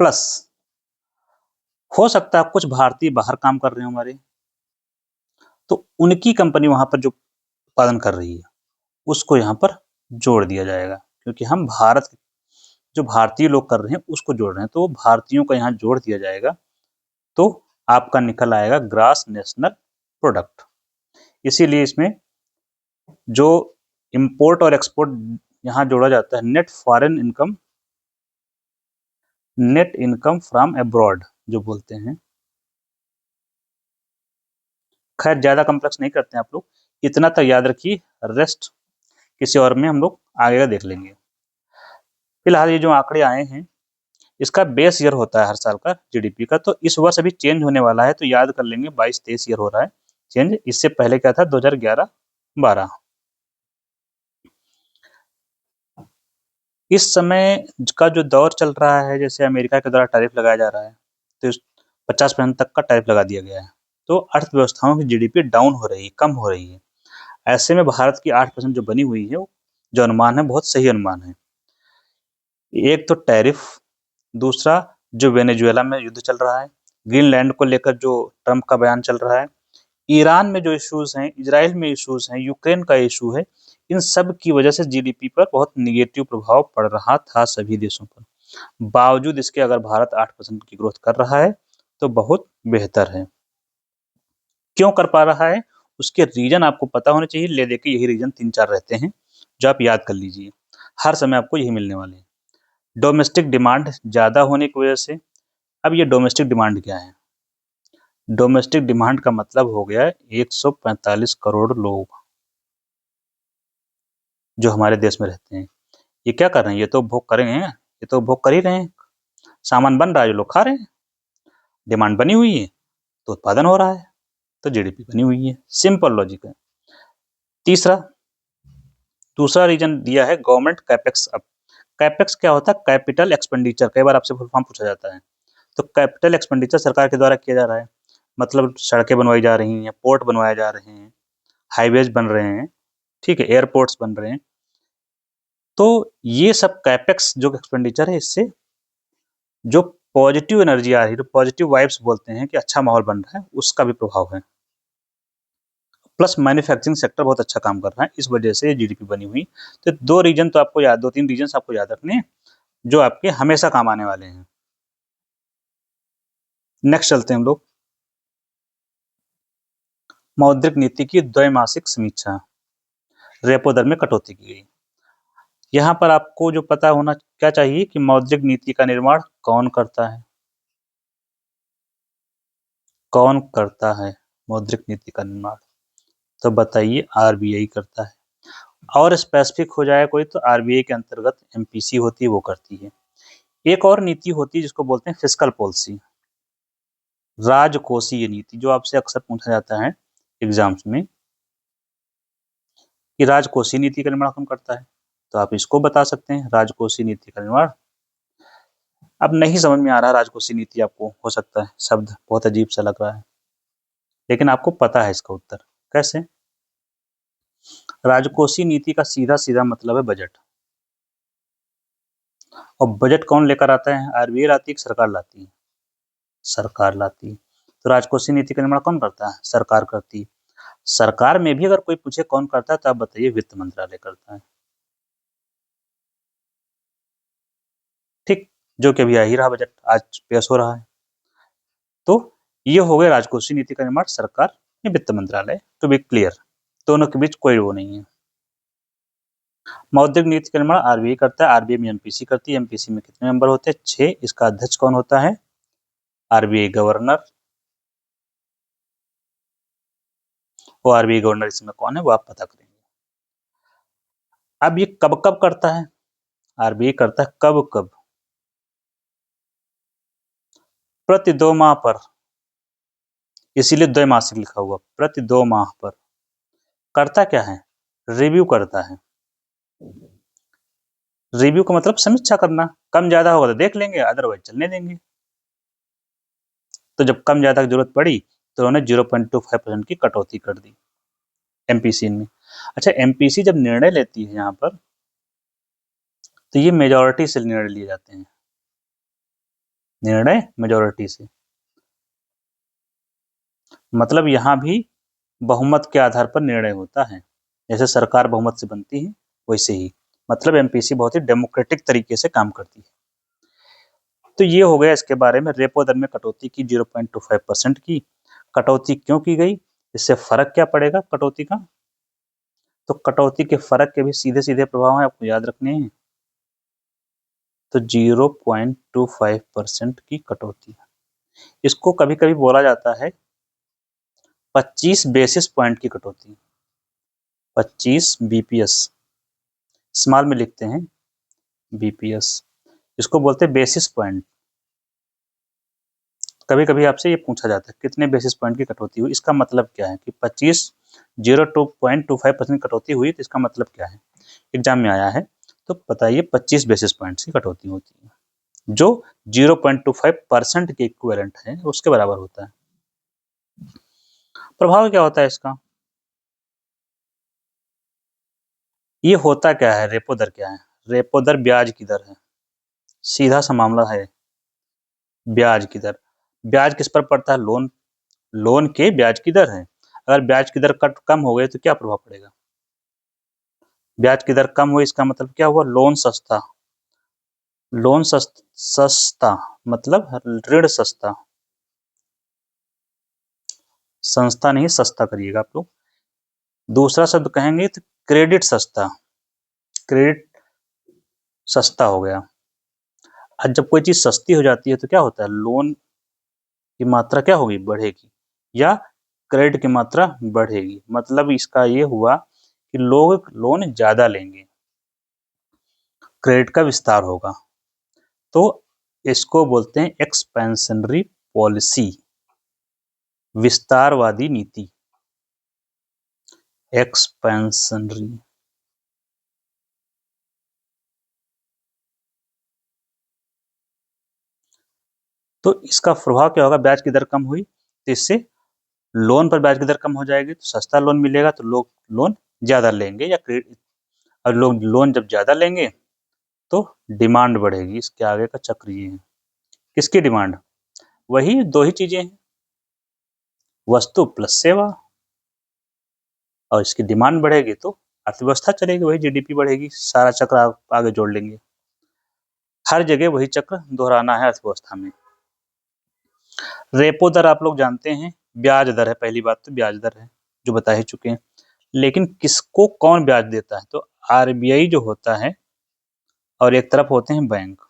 प्लस हो सकता है कुछ भारतीय बाहर काम कर रहे हैं हमारे, तो उनकी कंपनी वहां पर जो उत्पादन कर रही है उसको यहाँ पर जोड़ दिया जाएगा, क्योंकि हम भारत, जो भारतीय लोग कर रहे हैं उसको जोड़ रहे हैं, तो भारतीयों का यहाँ जोड़ दिया जाएगा, तो आपका निकल आएगा ग्रास नेशनल प्रोडक्ट। इसीलिए इसमें जो इंपोर्ट और एक्सपोर्ट यहाँ जोड़ा जाता है, net foreign income, net income from abroad जो बोलते हैं। खैर ज्यादा कम्प्लेक्स नहीं करते हैं आप लोग, इतना तक याद रखिए, रेस्ट किसी और में हम लोग आगे का देख लेंगे। फिलहाल ये जो आंकड़े आए हैं, इसका बेस ईयर होता है हर साल का जीडीपी का, तो इस वर्ष अभी चेंज होने वाला है, तो याद कर लेंगे 22-23 ईयर हो रहा है चेंज। इससे पहले क्या था, 2011-12। इस समय का जो दौर चल रहा है, जैसे अमेरिका के द्वारा टैरिफ लगाया जा रहा है, तो 50% तक का टैरिफ लगा दिया गया है, तो अर्थव्यवस्थाओं की जीडीपी डाउन हो रही है, कम हो रही है। ऐसे में भारत की 8% जो बनी हुई है, जो अनुमान है बहुत सही अनुमान है। एक तो टैरिफ, दूसरा जो वेनेजुएला में युद्ध चल रहा है, ग्रीनलैंड को लेकर जो ट्रंप का बयान चल रहा है, ईरान में जो इश्यूज हैं, इजराइल में इश्यूज हैं, यूक्रेन का इशू है, इन सब की वजह से जीडीपी पर बहुत निगेटिव प्रभाव पड़ रहा था सभी देशों पर। बावजूद इसके अगर भारत 8% की ग्रोथ कर रहा है तो बहुत बेहतर है। क्यों कर पा रहा है, उसके रीजन आपको पता होने चाहिए। ले देके यही रीजन 3-4 रहते हैं जो आप याद कर लीजिए, हर समय आपको यही मिलने वाले हैं। डोमेस्टिक डिमांड ज्यादा होने की वजह से, अब ये डोमेस्टिक डिमांड क्या है? डोमेस्टिक डिमांड का मतलब हो गया 145 करोड़ लोग जो हमारे देश में रहते हैं। ये क्या कर रहे हैं? ये तो उपभोग कर रहे हैं, ये तो उपभोग कर ही रहे हैं। सामान बन रहा है जो लोग खा रहे हैं, डिमांड बनी हुई है तो उत्पादन हो रहा है, तो जीडीपी बनी हुई है। सिंपल लॉजिक है। दूसरा रीजन दिया है गवर्नमेंट कैपेक्स अप। कैपेक्स क्या होता है? Capital expenditure. कई बार आपसे फुल फॉर्म पूछा जाता है। तो कैपिटल एक्सपेंडिचर सरकार के द्वारा किया जा रहा है, मतलब सड़कें बनवाई जा रही हैं, पोर्ट बनवाए जा रहे हैं, हाईवेज बन रहे हैं, ठीक है, एयरपोर्ट्स बन रहे हैं। तो ये सब कैपेक्स जो एक्सपेंडिचर है, इससे जो पॉजिटिव एनर्जी आ रही है, जो पॉजिटिव वाइब्स बोलते हैं कि अच्छा माहौल बन रहा है, उसका भी प्रभाव है। प्लस मैन्युफैक्चरिंग सेक्टर बहुत अच्छा काम कर रहा है, इस वजह से जीडीपी बनी हुई। तो दो तीन रीजन आपको याद रखने हैं जो आपके हमेशा काम आने वाले हैं। नेक्स्ट चलते हैं हम लोग, मौद्रिक नीति की द्वैमासिक समीक्षा। रेपो दर में कटौती की गई। यहाँ पर आपको जो पता होना क्या चाहिए कि मौद्रिक नीति का निर्माण कौन करता है? कौन करता है मौद्रिक नीति का निर्माण? तो बताइए, आरबीआई करता है। और स्पेसिफिक हो जाए कोई तो आरबीआई के अंतर्गत एमपीसी होती है, वो करती है। एक और नीति होती है जिसको बोलते हैं फिस्कल पॉलिसी, राजकोषीय नीति, जो आपसे अक्सर पूछा जाता है एग्जाम्स में कि राजकोषीय नीति का निर्माण कौन करता है, तो आप इसको बता सकते हैं, राजकोषीय नीति का निर्माण। अब नहीं समझ में आ रहा राजकोषीय नीति आपको, हो सकता है शब्द बहुत अजीब सा लग रहा है, लेकिन आपको पता है इसका उत्तर। कैसे? राजकोषीय नीति का सीधा सीधा मतलब है बजट। और बजट कौन लेकर आता है? आरबीआई लाती है कि सरकार लाती है? सरकार लाती है। तो राजकोषीय नीति का निर्माण कौन करता है? सरकार करती है। सरकार में भी अगर कोई पूछे कौन करता है तो आप बताइए, वित्त मंत्रालय करता है। ठीक, जो कि अभी आ ही रहा, बजट आज पेश हो रहा है। तो ये हो गया राजकोषीय नीति का निर्माण सरकार या वित्त मंत्रालय, टू बी क्लियर, दोनों के बीच कोई वो नहीं है। मौद्रिक नीति का निर्माण आरबीआई करता है, आरबीआई में एमपीसी करती है। एमपीसी में कितने मेंबर होते हैं? 6। इसका अध्यक्ष कौन होता है? RBI governor. वो आरबीआई गवर्नर इसमें कौन है वो आप पता करेंगे। अब ये कब कब करता है? आरबीआई करता है कब कब? प्रति 2 माह पर, इसीलिए द्वैमासिक लिखा हुआ, प्रति 2 माह पर। करता क्या है? रिव्यू करता है। रिव्यू का मतलब समीक्षा करना, कम ज्यादा होगा तो देख लेंगे, अदरवाइज चलने देंगे। तो जब कम ज्यादा की जरूरत पड़ी तो उन्होंने 0.25% की कटौती कर दी एमपीसी में। अच्छा, एमपीसी जब निर्णय लेती है यहाँ पर, तो ये मेजोरिटी से निर्णय लिए जाते हैं, निर्णय मेजोरिटी से। मतलब यहाँ भी बहुमत के आधार पर निर्णय होता है, जैसे सरकार बहुमत से बनती है वैसे ही। मतलब एमपीसी बहुत ही डेमोक्रेटिक तरीके से काम करती है। तो ये हो गया इसके बारे में। रेपो दर में कटौती की 0.25% की। कटौती क्यों की गई, इससे फर्क क्या पड़ेगा कटौती का? तो कटौती के फर्क के भी सीधे सीधे प्रभाव है, आपको याद रखने हैं। तो 0.25% की कटौती, इसको कभी कभी बोला जाता है 25 बेसिस पॉइंट की कटौती। 25 बीपीएस, स्मॉल में लिखते हैं बीपीएस, इसको बोलते हैं बेसिस पॉइंट। कभी कभी आपसे ये पूछा जाता है कितने बेसिस पॉइंट की कटौती हुई, इसका मतलब क्या है कि 0.25% कटौती हुई, तो इसका मतलब क्या है, एग्जाम में आया है। तो बताइए 25 बेसिस पॉइंट्स की कटौती होती है, जो 0.25% के इक्विवेलेंट है, उसके बराबर होता है। प्रभाव क्या होता है इसका? ये होता क्या है, रेपो दर क्या है? रेपो दर ब्याज की दर है, सीधा सा मामला है। ब्याज की दर, ब्याज किस पर पड़ता है? लोन, लोन के ब्याज की दर है। अगर ब्याज की दर कम हो गई तो क्या प्रभाव पड़ेगा? ब्याज की दर कम हुई, इसका मतलब क्या हुआ? लोन सस्ता, लोन सस्ता मतलब ऋण सस्ता, संस्था नहीं सस्ता करिएगा आप लोग। दूसरा शब्द कहेंगे तो क्रेडिट सस्ता, क्रेडिट सस्ता हो गया। आज जब कोई चीज सस्ती हो जाती है तो क्या होता है? लोन की मात्रा क्या होगी? बढ़ेगी, या क्रेडिट की मात्रा बढ़ेगी। मतलब इसका ये हुआ कि लोग लोन ज्यादा लेंगे, क्रेडिट का विस्तार होगा। तो इसको बोलते हैं एक्सपेंशनरी पॉलिसी, विस्तारवादी नीति, एक्सपेंशनरी। तो इसका प्रभाव क्या होगा? ब्याज की दर कम हुई तो इससे लोन पर ब्याज की दर कम हो जाएगी, तो सस्ता लोन मिलेगा तो लोग लोन ज्यादा लेंगे, या क्रेडिट, और लोग लोन जब ज्यादा लेंगे तो डिमांड बढ़ेगी। इसके आगे का चक्र ये है। किसकी डिमांड? वही दो ही चीजें हैं, वस्तु प्लस सेवा। और इसकी डिमांड बढ़ेगी तो अर्थव्यवस्था चलेगी, वही जीडीपी बढ़ेगी। सारा चक्र आप आगे जोड़ लेंगे, हर जगह वही चक्र दोहराना है अर्थव्यवस्था में। रेपो दर आप लोग जानते हैं, ब्याज दर है। पहली बात तो ब्याज दर है, जो बता ही चुके हैं। लेकिन किसको कौन ब्याज देता है? तो आरबीआई जो होता है, और एक तरफ होते हैं बैंक।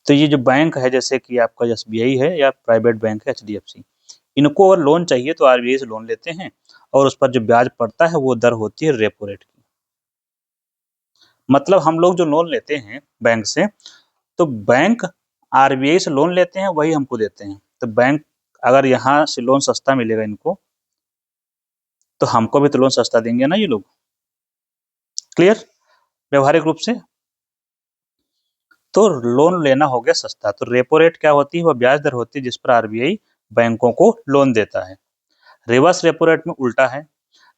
तो ये जो बैंक है, जैसे कि आपका एसबीआई है या प्राइवेट बैंक है एचडीएफसी, इनको अगर लोन चाहिए तो आरबीआई से लोन लेते हैं, और उस पर जो ब्याज पड़ता है वो दर होती है रेपो रेट की। मतलब हम लोग जो लोन लेते हैं बैंक से, तो बैंक आरबीआई से लोन लेते हैं, वही हमको देते हैं। तो बैंक अगर यहाँ से लोन सस्ता मिलेगा इनको, तो हमको भी तो लोन सस्ता देंगे ना ये लोग। क्लियर? व्यवहारिक रूप से तो लोन लेना हो गया सस्ता। तो रेपो रेट क्या होती है? वह ब्याज दर होती है जिस पर आरबीआई बैंकों को लोन देता है। रिवर्स रेपो रेट में उल्टा है,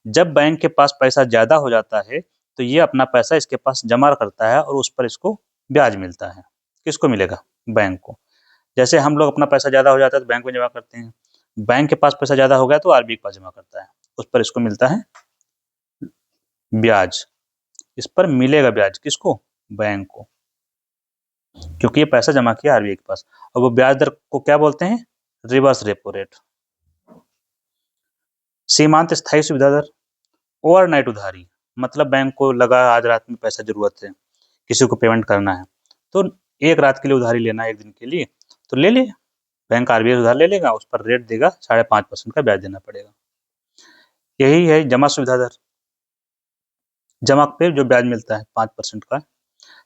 जब बैंक के पास पैसा ज्यादा हो जाता है तो ये अपना पैसा इसके पास जमा करता है, और उस पर इसको ब्याज मिलता है। किसको मिलेगा? बैंक को। जैसे हम लोग अपना पैसा ज्यादा हो जाता है तो बैंक में जमा करते हैं, बैंक के पास पैसा ज्यादा हो गया तो आरबीआई के पास जमा करता है, उस पर इसको मिलता है ब्याज। इस पर मिलेगा ब्याज किसको? बैंक को, क्योंकि ये पैसा जमा किया आरबीआई के पास। और वो ब्याज दर को क्या बोलते हैं? Reverse repo rate. सीमांत स्थायी सुविधा दर, ओवरनाइट उधारी। मतलब बैंक को लगा आज रात में पैसा जरूरत है, किसी को पेमेंट करना है, तो एक रात के लिए उधारी लेना है, एक दिन के लिए, तो ले ले। बैंक आरबीआई उधार ले लेगा, उस पर रेट देगा, 5.5% का ब्याज देना पड़ेगा। यही है जमा सुविधा दर, जमा पे जो ब्याज मिलता है 5% का।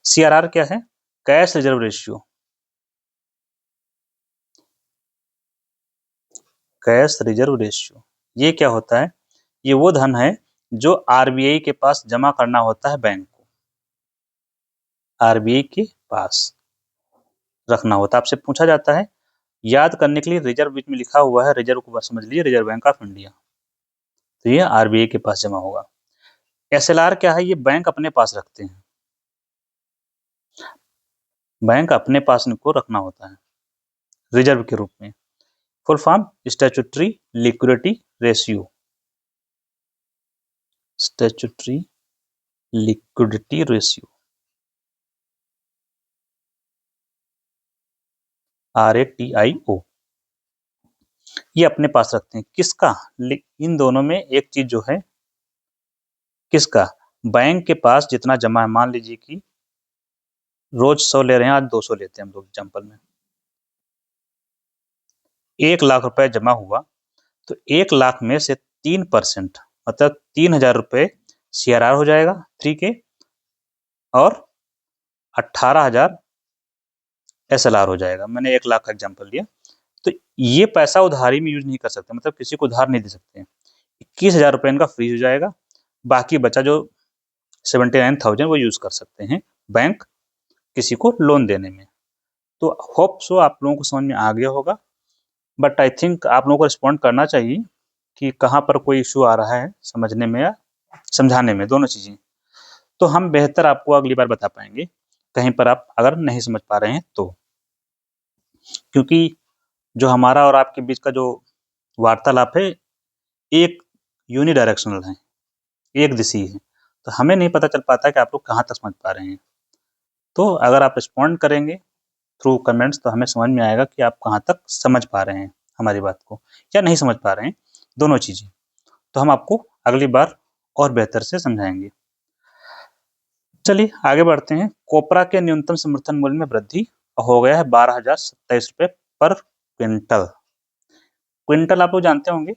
सीआरआर क्या है? Cash reserve ratio. Cash reserve ratio ये क्या होता है? ये वो धन है जो आरबीआई के पास जमा करना होता है बैंक को, आरबीआई के पास रखना होता है। आपसे पूछा जाता है, याद करने के लिए रिजर्व बीच में लिखा हुआ है, रिजर्व को बस समझ लीजिए, रिजर्व बैंक ऑफ इंडिया। तो ये आरबीआई के पास जमा होगा। एसएलआर क्या है? ये बैंक अपने पास रखते हैं, बैंक अपने पास इनको रखना होता है रिजर्व के रूप में। Full form statutory liquidity ratio, statutory liquidity ratio, RATIO। ये अपने पास रखते हैं किसका? इन दोनों में एक चीज जो है, किसका? बैंक के पास जितना जमा है, मान लीजिए कि रोज 100 ले रहे हैं, आज 200 लेते हैं हम लोग एग्जाम्पल में, 1 लाख रुपए जमा हुआ, तो 1 लाख में से 3%, मतलब 3,000 रुपए सीआरआर हो जाएगा 3 के, और 18,000 एसएलआर हो जाएगा। मैंने 1 लाख का एग्जाम्पल लिया। तो ये पैसा उधारी में यूज नहीं कर सकते, मतलब किसी को उधार नहीं दे सकते हैं। 21,000 रुपए इनका फ्रीज हो जाएगा, बाकी बचा जो 79,000 वो यूज कर सकते हैं बैंक किसी को लोन देने में। तो होप सो आप लोगों को समझ में आ गया होगा, बट आई थिंक आप लोगों को रिस्पॉन्ड करना चाहिए कि कहाँ पर कोई इशू आ रहा है समझने में, या समझाने में, दोनों चीजें, तो हम बेहतर आपको अगली बार बता पाएंगे, कहीं पर आप अगर नहीं समझ पा रहे हैं तो। क्योंकि जो हमारा और आपके बीच का जो वार्तालाप है एक यूनिडायरेक्शनल है, एक दिशी है, तो हमें नहीं पता चल पाता कि आप लोग कहाँ तक समझ पा रहे हैं। तो अगर आप रिस्पॉन्ड करेंगे थ्रू कमेंट्स तो हमें समझ में आएगा कि आप कहाँ तक समझ पा रहे हैं हमारी बात को या नहीं समझ पा रहे हैं, दोनों चीजें। तो हम आपको अगली बार और बेहतर से समझाएंगे। चलिए आगे बढ़ते हैं। कोपरा के न्यूनतम समर्थन मूल्य में वृद्धि हो गया है 12,027 रुपए पर क्विंटल। क्विंटल आप लोग जानते होंगे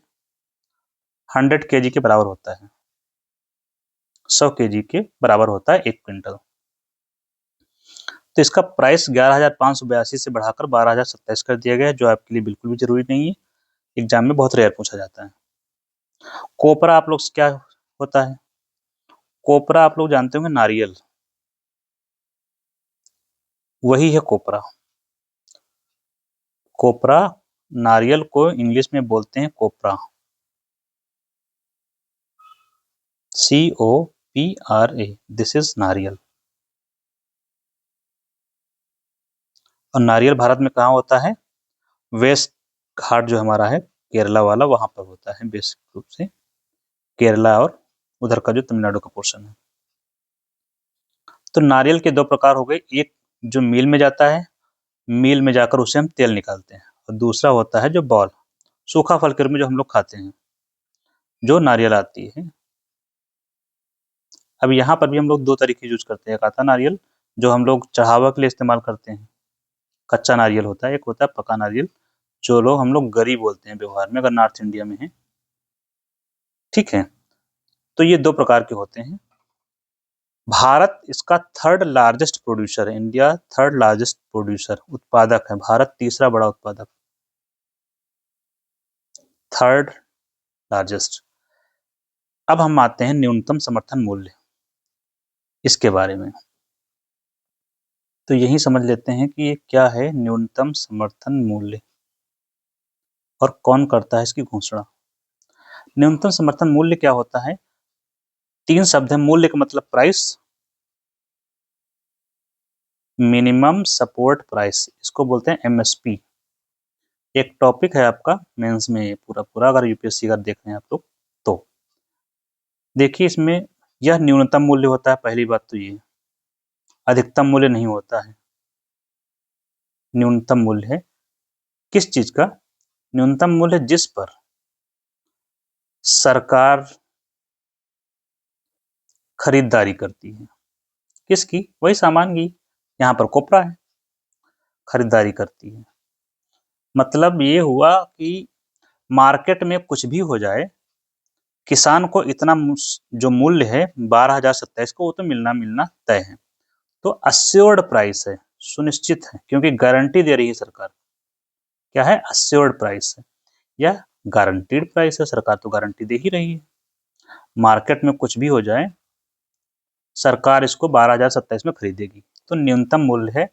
100 kg के बराबर होता है, 100 kg के बराबर होता है 1 क्विंटल। तो इसका प्राइस 11,582 से बढ़ाकर 12,027 कर दिया गया है, जो आपके लिए बिल्कुल भी जरूरी नहीं है, एग्जाम में बहुत रेयर पूछा जाता है। कोपरा आप लोग क्या होता है? कोपरा आप लोग जानते होंगे नारियल, वही है कोपरा। कोपरा, नारियल को इंग्लिश में बोलते हैं कोपरा, COPRA, दिस इज नारियल। और नारियल भारत में कहाँ होता है? वेस्ट घाट जो हमारा है केरला वाला, वहां पर होता है बेसिक रूप से, केरला और उधर का जो तमिलनाडु का पोर्शन है। तो नारियल के दो प्रकार हो गए, एक जो मिल में जाता है, मिल में जाकर उसे हम तेल निकालते हैं, और दूसरा होता है जो बॉल, सूखा फल के रूप में जो हम लोग खाते हैं, जो नारियल आती है। अब यहाँ पर भी हम लोग दो तरीके यूज करते हैं, एक आता नारियल जो हम लोग चढ़ावा के लिए इस्तेमाल करते हैं, कच्चा नारियल होता है, एक होता है पका नारियल जो लोग हम लोग गरी बोलते हैं व्यवहार में, अगर नॉर्थ इंडिया में है, ठीक है। तो ये दो प्रकार के होते हैं। भारत इसका थर्ड लार्जेस्ट प्रोड्यूसर है, इंडिया थर्ड लार्जेस्ट प्रोड्यूसर, उत्पादक है, भारत तीसरा बड़ा उत्पादक, थर्ड लार्जेस्ट। अब हम आते हैं न्यूनतम समर्थन मूल्य, इसके बारे में तो यही समझ लेते हैं कि ये क्या है न्यूनतम समर्थन मूल्य और कौन करता है इसकी घोषणा। न्यूनतम समर्थन मूल्य क्या होता है? तीन शब्द है, मूल्य का मतलब प्राइस, मिनिमम सपोर्ट प्राइस, इसको बोलते हैं MSP। एक टॉपिक है आपका मेंस में पूरा पूरा, अगर यूपीएससी का देख रहे हैं आप लोग तो देखिए, इसमें यह न्यूनतम मूल्य होता है, पहली बात तो ये, अधिकतम मूल्य नहीं होता है। न्यूनतम मूल्य है किस चीज का? न्यूनतम मूल्य जिस पर सरकार खरीदारी करती है, किसकी? वही सामान की, यहाँ पर कोपरा है, खरीदारी करती है। मतलब ये हुआ कि मार्केट में कुछ भी हो जाए, किसान को इतना जो मूल्य है 12,027 को, वो तो मिलना मिलना तय है। तो अश्योर्ड प्राइस है, सुनिश्चित है, क्योंकि गारंटी दे रही है सरकार। क्या है? अश्योर्ड प्राइस है या गारंटीड प्राइस है, सरकार तो गारंटी दे ही रही है। मार्केट में कुछ भी हो जाए, सरकार इसको 12,027 में खरीदेगी, तो न्यूनतम मूल्य है,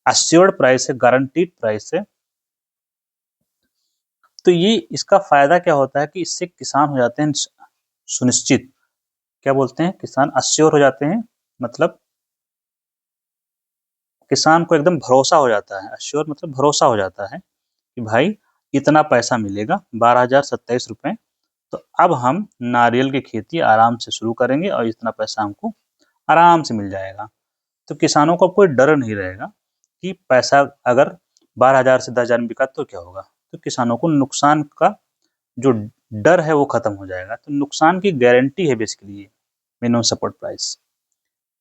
अश्योर्ड प्राइस है, गारंटीड प्राइस है। तो ये इसका फायदा क्या होता है कि इससे किसान हो जाते हैं सुनिश्चित, क्या बोलते हैं, किसान अश्योर हो जाते हैं, मतलब किसान को एकदम भरोसा हो जाता है, अश्योर मतलब भरोसा हो जाता है कि भाई इतना पैसा मिलेगा 12,027 रुपए, तो अब हम नारियल की खेती आराम से शुरू करेंगे और इतना पैसा हमको आराम से मिल जाएगा। तो किसानों को कोई डर नहीं रहेगा कि पैसा अगर 12,000 से 10,000 में बिका तो क्या होगा। तो किसानों को नुकसान का जो डर है वो खत्म हो जाएगा, तो नुकसान की गारंटी है बेसिकली ये मिनिमम सपोर्ट प्राइस।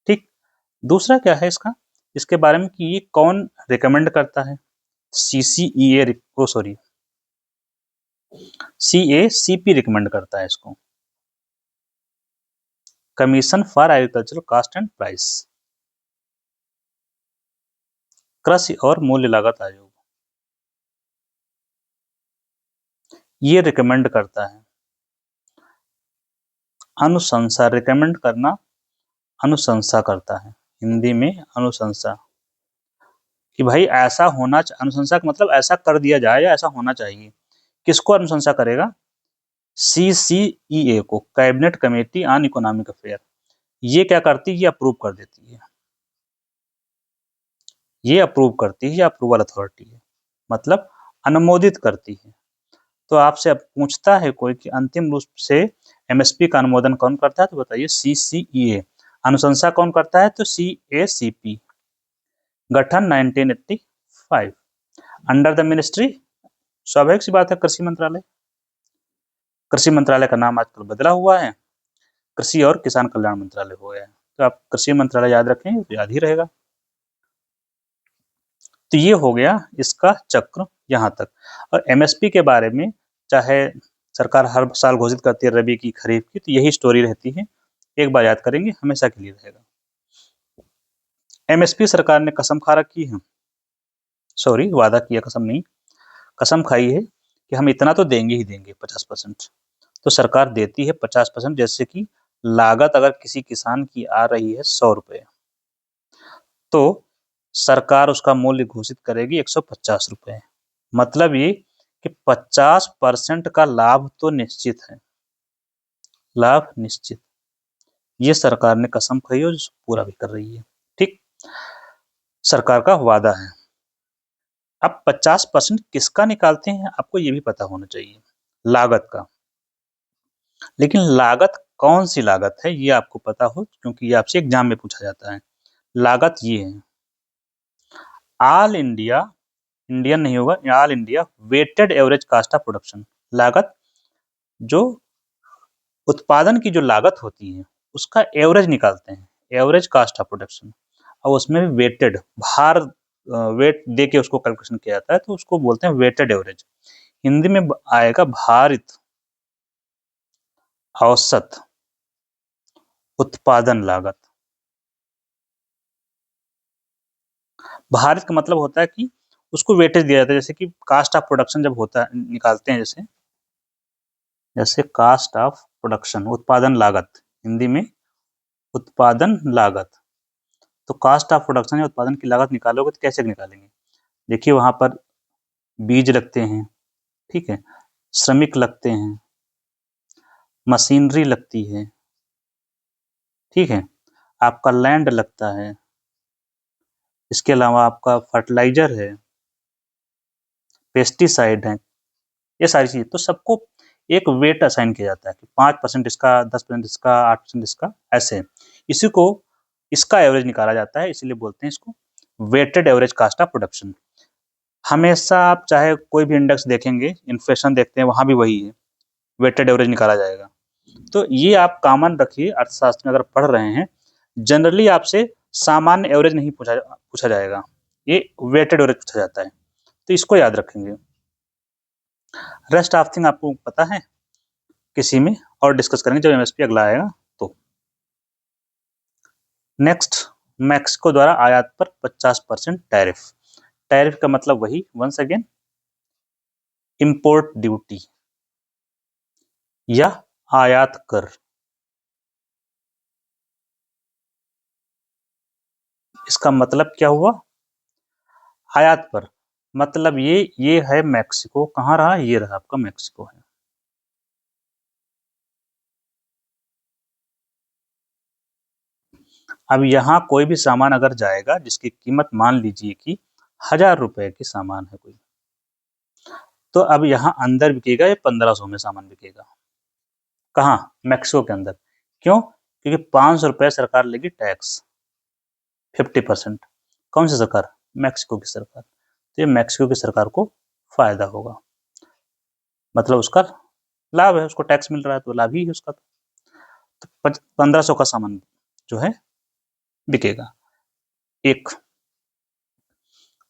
ठीक, दूसरा क्या है इसका, इसके बारे में कि ये कौन रिकमेंड करता है? CCEA सॉरी CACP रिकमेंड करता है इसको, commission for agricultural cost and price, कृषि और मूल्य लागत आयोग, ये रिकमेंड करता है। अनुशंसा, रिकमेंड करना, अनुशंसा करता है, हिंदी में अनुशंसा, कि भाई ऐसा होना, अनुशंसा का मतलब ऐसा कर दिया जाए या ऐसा होना चाहिए। किसको अनुशंसा करेगा? CCEA को, cabinet committee on economic affair, ये क्या करती है, ये अप्रूव कर देती है, ये अप्रूव करती है, ये अप्रूवल अथॉरिटी है, मतलब अनुमोदित करती है। तो आपसे अब पूछता है कोई कि अंतिम रूप से एमएसपी का अनुमोदन कौन करता है, तो बताइए CCEA। अनुशंसा कौन करता है, तो CACP। गठन 1985। अंडर द मिनिस्ट्री, स्वाभाविक सी बात है, कृषि मंत्रालय। कृषि मंत्रालय का नाम आजकल बदला हुआ है, कृषि और किसान कल्याण मंत्रालय हो गया है, तो आप कृषि मंत्रालय याद रखें, तो याद ही रहेगा। तो ये हो गया इसका चक्र यहाँ तक। और एमएसपी के बारे में चाहे सरकार हर साल घोषित करती है रबी की, खरीफ की, तो यही स्टोरी रहती है, एक बार याद करेंगे हमेशा के लिए रहेगा। एमएसपी सरकार ने कसम खा रखी है, सॉरी वादा किया, कसम नहीं, कसम खाई है कि हम इतना तो देंगे ही देंगे, 50%। तो सरकार देती है 50%। जैसे कि लागत अगर किसी किसान की आ रही है 100 रुपए, तो सरकार उसका मूल्य घोषित करेगी 150 रुपए। मतलब ये कि 50% का लाभ तो निश्चित है, लाभ निश्चित। ये सरकार ने कसम खाई और पूरा भी कर रही है, ठीक, सरकार का वादा है। अब 50% किसका निकालते हैं, आपको ये भी पता होना चाहिए, लागत का। लेकिन लागत कौन सी लागत है, ये आपको पता हो, क्योंकि ये आपसे एग्जाम में पूछा जाता है। लागत ये है, ऑल इंडिया, इंडियन नहीं होगा, all India weighted average cost of production. लागत जो उत्पादन की जो लागत होती है उसका एवरेज निकालते हैं, एवरेज कास्ट ऑफ प्रोडक्शन। और उसमें भी वेटेड, भार, वेट दे के उसको कैलकुलेशन किया जाता है, तो उसको बोलते हैं वेटेड एवरेज। हिंदी में आएगा भारित औसत उत्पादन लागत। भारित का मतलब होता है कि उसको वेटेज दिया जाता है, जैसे कि कास्ट ऑफ प्रोडक्शन जब होता है, निकालते हैं, जैसे जैसे कास्ट ऑफ प्रोडक्शन, उत्पादन लागत, हिंदी में उत्पादन लागत। तो कास्ट ऑफ प्रोडक्शन या उत्पादन की लागत निकालोगे तो कैसे निकालेंगे, देखिए वहां पर बीज लगते हैं, ठीक है, श्रमिक लगते हैं, मशीनरी लगती है, ठीक है, आपका लैंड लगता है, इसके अलावा आपका फर्टिलाइजर है, पेस्टिसाइड है, ये सारी चीजें, तो सबको एक वेट असाइन किया जाता है कि 5% इसका, 10% इसका, 8% इसका, ऐसे इसी को, इसका एवरेज निकाला जाता है, इसीलिए बोलते हैं इसको weighted average cost of production. हमेशा आप चाहे कोई भी इंडेक्स देखेंगे, इन्फ्लेशन देखते हैं, वहां भी वही है, वेटेड एवरेज निकाला जाएगा। तो ये आप कॉमन रखिए, अर्थशास्त्र में अगर पढ़ रहे हैं, जनरली आपसे सामान्य एवरेज नहीं पूछा जाएगा, ये वेटेड एवरेज पूछा जाता है, तो इसको याद रखेंगे। रेस्ट ऑफ थिंग आपको पता है, किसी में और डिस्कस करेंगे जब एमएसपी अगला आएगा तो। नेक्स्ट, मैक्सिको द्वारा आयात पर 50% टैरिफ। टैरिफ का मतलब वही, वंस अगेन, इंपोर्ट ड्यूटी या आयात कर। इसका मतलब क्या हुआ, आयात पर, मतलब ये है मैक्सिको, कहाँ रहा, ये रहा आपका मैक्सिको है। अब यहाँ कोई भी सामान अगर जाएगा जिसकी कीमत मान लीजिए कि 1000 रुपए की सामान है कोई, तो अब यहाँ अंदर बिकेगा या 1500 में सामान बिकेगा, कहाँ, मैक्सिको के अंदर। क्यों, क्योंकि 500 रुपए सरकार लेगी टैक्स, 50%। कौन सी सरकार, मैक्सिको की सरकार। तो ये मैक्सिको की सरकार को फायदा होगा, मतलब उसका लाभ है, उसको टैक्स मिल रहा है तो लाभ ही है उसका। तो 1500 का सामान जो है बिकेगा। एक,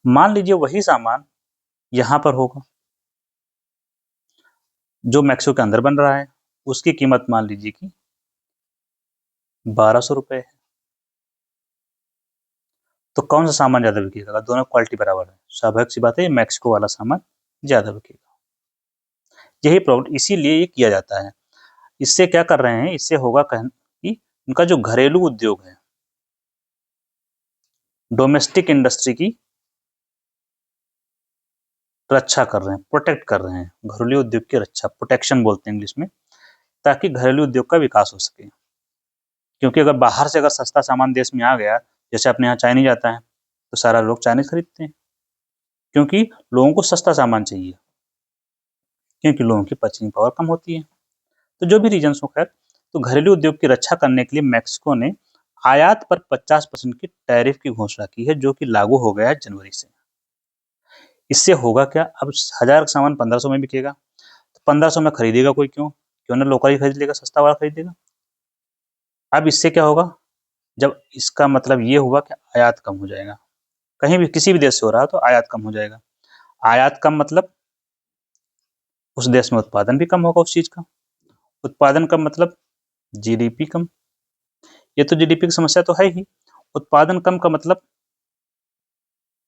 मान लीजिए वही सामान यहाँ पर होगा जो मैक्सिको के अंदर बन रहा है, उसकी कीमत मान लीजिए कि 1200 रुपए है, तो कौन सा सामान ज्यादा बिकेगा, दोनों क्वालिटी बराबर है, स्वाभाविक सी बात है मैक्सिको वाला सामान ज्यादा बिकेगा। यही प्रॉब्लम, इसीलिए ये किया जाता है। इससे क्या कर रहे हैं, इससे होगा कि उनका जो घरेलू उद्योग है, डोमेस्टिक इंडस्ट्री की रक्षा कर रहे हैं, प्रोटेक्ट कर रहे हैं, घरेलू उद्योग की रक्षा, प्रोटेक्शन बोलते हैं इंग्लिश में, ताकि घरेलू उद्योग का विकास हो सके। क्योंकि अगर बाहर से अगर सस्ता सामान देश में आ गया, जैसे अपने यहाँ चाइनीज आता है, तो सारा लोग चाइनीज खरीदते हैं, क्योंकि लोगों को सस्ता सामान चाहिए, क्योंकि लोगों की पर्चेसिंग पावर कम होती है। तो जो भी रीजन हो खैर, तो घरेलू उद्योग की रक्षा करने के लिए मैक्सिको ने आयात पर 50% की टैरिफ की घोषणा की है, जो कि लागू हो गया है जनवरी से। इससे होगा क्या, अब 1000 का सामान 1500 में बिकेगा, तो 1500 में खरीदेगा कोई, क्यों ना लोकल ही खरीद लेगा, सस्ता वाला खरीदेगा। अब इससे क्या होगा, जब इसका मतलब ये हुआ कि आयात कम हो जाएगा, कहीं भी किसी भी देश से हो रहा है तो आयात कम हो जाएगा। आयात कम मतलब उस देश में उत्पादन भी कम होगा उस चीज का, उत्पादन कम मतलब जीडीपी कम। ये तो जीडीपी की समस्या तो है ही, उत्पादन कम का मतलब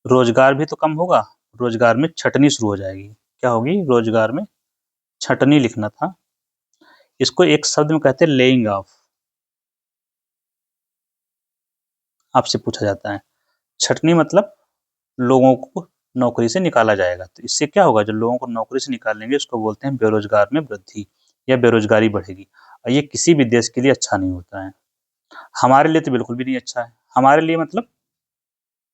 रोजगार भी तो कम होगा, रोजगार में छटनी शुरू हो जाएगी। क्या होगी, रोजगार में छटनी लिखना था, इसको एक शब्द में कहते हैं लेइंग ऑफ। आपसे पूछा जाता है, छटनी मतलब लोगों को नौकरी से निकाला जाएगा, तो इससे क्या होगा, जब लोगों को नौकरी से निकालेंगे उसको बोलते हैं बेरोजगार में वृद्धि, या बेरोजगारी बढ़ेगी, और ये किसी भी देश के लिए अच्छा नहीं होता है। हमारे लिए तो बिल्कुल भी नहीं अच्छा है, हमारे लिए मतलब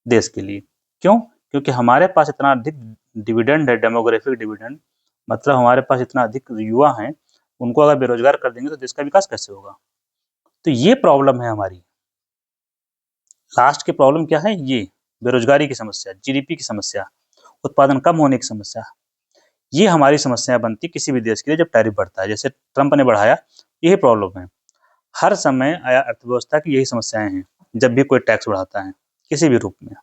देश के लिए। क्यों, क्योंकि हमारे पास इतना अधिक डिविडेंड है, डेमोग्राफिक डिविडेंड, मतलब हमारे पास इतना अधिक युवा हैं, उनको अगर बेरोजगार कर देंगे तो देश का विकास कैसे होगा। तो ये प्रॉब्लम है हमारी, लास्ट की प्रॉब्लम क्या है, ये बेरोजगारी की समस्या, जीडीपी की समस्या, उत्पादन कम होने की समस्या, ये हमारी समस्याएं बनती किसी भी देश के लिए जब टैरिफ बढ़ता है, जैसे ट्रंप ने बढ़ाया, यही प्रॉब्लम है। हर समय अर्थव्यवस्था की यही समस्याएं हैं, जब भी कोई टैक्स बढ़ाता है किसी भी रूप में,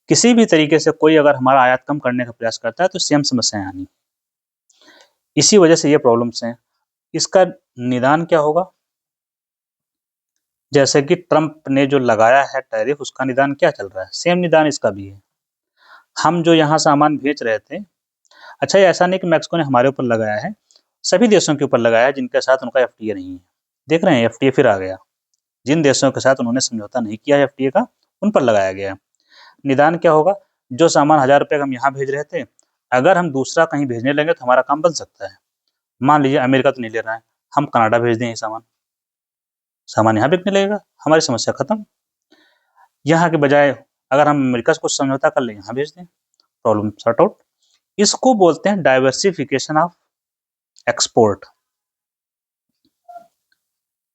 किसी भी तरीके से कोई अगर हमारा आयात कम करने का प्रयास करता है तो सेम समस्याएं आनी, इसी वजह से ये प्रॉब्लम्स हैं। इसका निदान क्या होगा, जैसे कि ट्रंप ने जो लगाया है टैरिफ, उसका निदान क्या चल रहा है, सेम निदान इसका भी है। हम जो यहाँ सामान बेच रहे थे, अच्छा ये ऐसा नहीं कि मैक्सिको ने हमारे ऊपर लगाया है, सभी देशों के ऊपर लगाया है जिनके साथ उनका एफटीए नहीं है। देख रहे हैं, एफटीए फिर आ गया, जिन देशों के साथ उन्होंने समझौता नहीं किया है एफटीए का, उन पर लगाया गया। निदान क्या होगा, जो सामान 1000 रुपये का हम यहाँ भेज रहे थे, अगर हम दूसरा कहीं भेजने लगे तो हमारा काम बन सकता है। मान लीजिए अमेरिका तो नहीं ले रहा है, हम कनाडा भेज दें ये सामान, सामान यहाँ बिकने लगेगा, हमारी समस्या खत्म। यहाँ के बजाय अगर हम अमेरिका से कुछ समझौता कर लें, यहाँ भेज दें, प्रॉब्लम सॉर्ट आउट। इसको बोलते हैं डाइवर्सिफिकेशन ऑफ एक्सपोर्ट,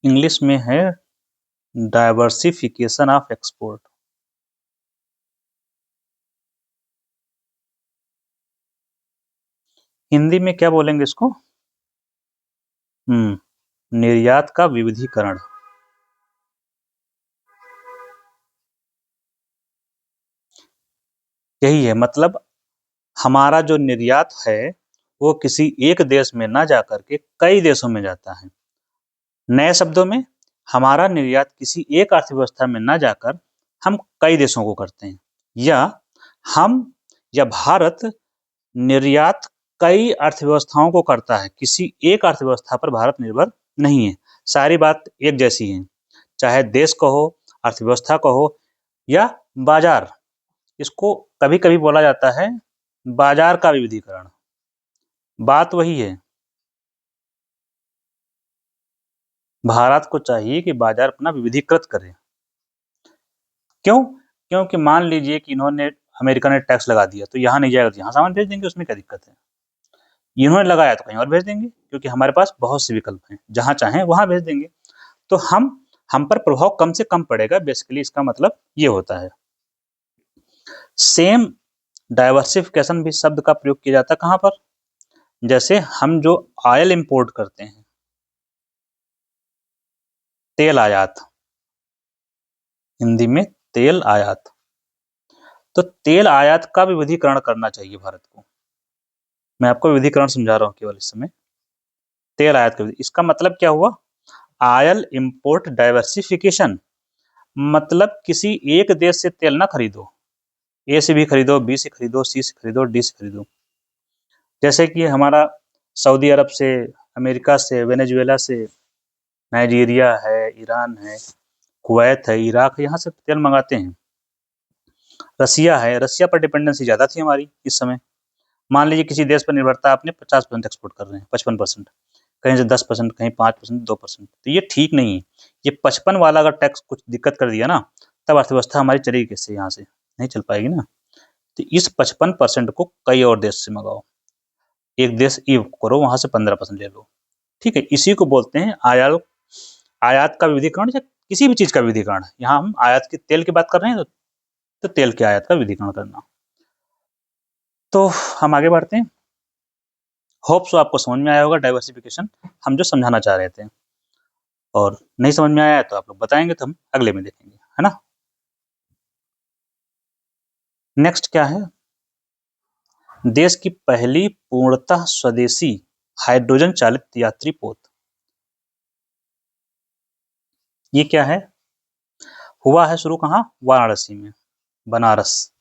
इंग्लिश में है डाइवर्सिफिकेशन ऑफ एक्सपोर्ट। हिंदी में क्या बोलेंगे इसको, निर्यात का विविधीकरण। यही है मतलब, हमारा जो निर्यात है वो किसी एक देश में ना जाकर के कई देशों में जाता है। नए शब्दों में, हमारा निर्यात किसी एक अर्थव्यवस्था में ना जाकर हम कई देशों को करते हैं, या हम या भारत निर्यात कई अर्थव्यवस्थाओं को करता है, किसी एक अर्थव्यवस्था पर भारत निर्भर नहीं है। सारी बात एक जैसी है, चाहे देश कहो, अर्थव्यवस्था कहो, या बाजार। इसको कभी कभी बोला जाता है बाजार का विविधीकरण, बात वही है। भारत को चाहिए कि बाजार अपना विविधीकृत करे। क्यों, क्योंकि मान लीजिए कि इन्होंने, अमेरिका ने टैक्स लगा दिया, तो यहाँ नहीं जाएगा तो यहाँ सामान भेज देंगे, उसमें क्या दिक्कत है। इन्होंने लगाया तो कहीं और भेज देंगे, क्योंकि हमारे पास बहुत से विकल्प हैं, जहाँ चाहें वहाँ भेज देंगे, तो हम पर प्रभाव कम से कम पड़ेगा, बेसिकली इसका मतलब ये होता है। सेम डाइवर्सिफिकेशन भी शब्द का प्रयोग किया जाता है कहाँ पर, जैसे हम जो ऑयल इंपोर्ट करते हैं, तेल आयात, हिंदी में तेल आयात, तो तेल आयात का विविधीकरण करना चाहिए भारत को। मैं आपको विविधीकरण समझा रहा हूँ केवल इस समय, तेल आयात का इसका मतलब क्या हुआ, ऑयल इंपोर्ट डाइवर्सिफिकेशन, मतलब किसी एक देश से तेल ना खरीदो, ए से भी खरीदो, बी से खरीदो, सी से खरीदो, डी से खरीदो। जैसे कि हमारा सऊदी अरब से, अमेरिका से, वेनेजुएला से, नाइजीरिया है, ईरान है, कुवैत है, इराक है, यहाँ से तेल मंगाते हैं। रसिया है, रसिया पर डिपेंडेंसी ज़्यादा थी हमारी इस समय। मान लीजिए किसी देश पर निर्भरता आपने 50% एक्सपोर्ट कर रहे हैं, 55%, कहीं से 10%, कहीं 5%, 2%, तो ये ठीक नहीं है। ये 55 वाला अगर टैक्स कुछ दिक्कत कर दिया ना, तब अर्थव्यवस्था हमारी चलेगी कैसे, यहाँ से नहीं चल पाएगी ना। तो इस 55% को कई और देश से मंगाओ, एक देश ई करो, वहां से 15% ले लो, ठीक है। इसी को बोलते हैं आयात का विविधीकरण, या किसी भी चीज का विविधीकरण। यहाँ हम आयात के तेल की बात कर रहे हैं, तो तेल के आयात का विविधीकरण करना। तो हम आगे बढ़ते हैं। होप सो आपको समझ में आया होगा डाइवर्सिफिकेशन हम जो समझाना चाह रहे थे, और नहीं समझ में आया तो आप लोग बताएंगे तो हम अगले में देखेंगे, है ना। नेक्स्ट क्या है, देश की पहली पूर्णतः स्वदेशी हाइड्रोजन चालित यात्री पोत। ये क्या है, हुआ है शुरू कहाँ, वाराणसी में, बनारस।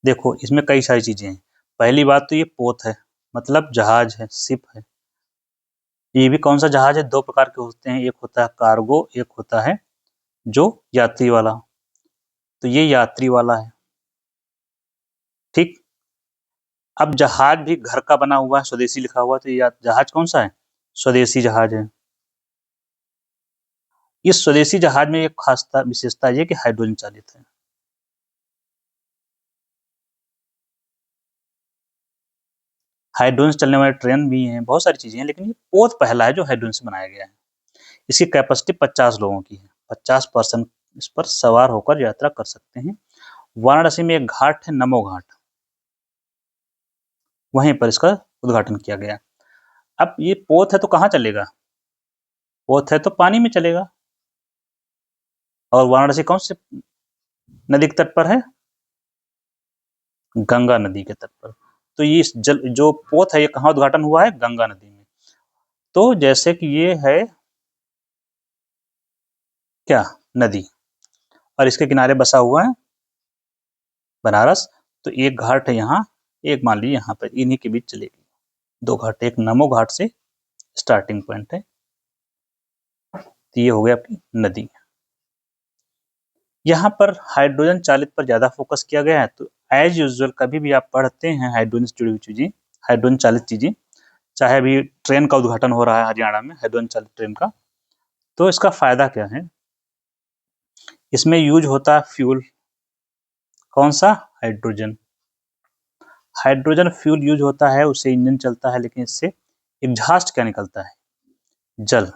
देखो इसमें कई सारी चीजें हैं। पहली बात तो ये पोत है, मतलब जहाज है, शिप है। ये भी कौन सा जहाज है, दो प्रकार के होते हैं, एक होता है कार्गो, एक होता है जो यात्री वाला। तो ये यात्री वाला है, ठीक। अब जहाज भी घर का बना हुआ है, स्वदेशी लिखा हुआ, तो ये जहाज कौन सा है, स्वदेशी जहाज है। इस स्वदेशी जहाज में एक खासता विशेषता ये कि हाइड्रोजन चालित है। हाइड्रोजन से चलने वाले ट्रेन भी हैं, बहुत सारी चीजें हैं, लेकिन ये पोत पहला है जो हाइड्रोजन से बनाया गया है। इसकी कैपेसिटी 50 लोगों की है, 50% इस पर सवार होकर यात्रा कर सकते हैं। वाराणसी में एक घाट है, नमो घाट, वहीं पर इसका उद्घाटन किया गया। अब ये पोत है तो कहाँ चलेगा, पोत है तो पानी में चलेगा, और वाराणसी कौन से नदी के तट पर है, गंगा नदी के तट पर। तो ये जल जो पोत है ये कहाँ उद्घाटन हुआ है, गंगा नदी में। तो जैसे कि ये है क्या, नदी, और इसके किनारे बसा हुआ है बनारस। तो एक घाट है यहाँ, एक मान लीजिए यहाँ पर, इन्हीं के बीच चलेगी। दो घाट, एक नमो घाट से स्टार्टिंग पॉइंट है, तो ये हो गया आपकी नदी। यहाँ पर हाइड्रोजन चालित पर ज्यादा फोकस किया गया है। तो एज यूजुअल कभी भी आप पढ़ते हैं हाइड्रोजन से जुड़ी हुई चीजें, हाइड्रोजन चालित चीजें, चाहे अभी ट्रेन का उद्घाटन हो रहा है हरियाणा में हाइड्रोजन चालित ट्रेन का, तो इसका फायदा क्या है, इसमें यूज होता है फ्यूल, कौन सा, हाइड्रोजन। हाइड्रोजन फ्यूल यूज होता है, उससे इंजन चलता है, लेकिन इससे एग्जॉस्ट क्या निकलता है, जल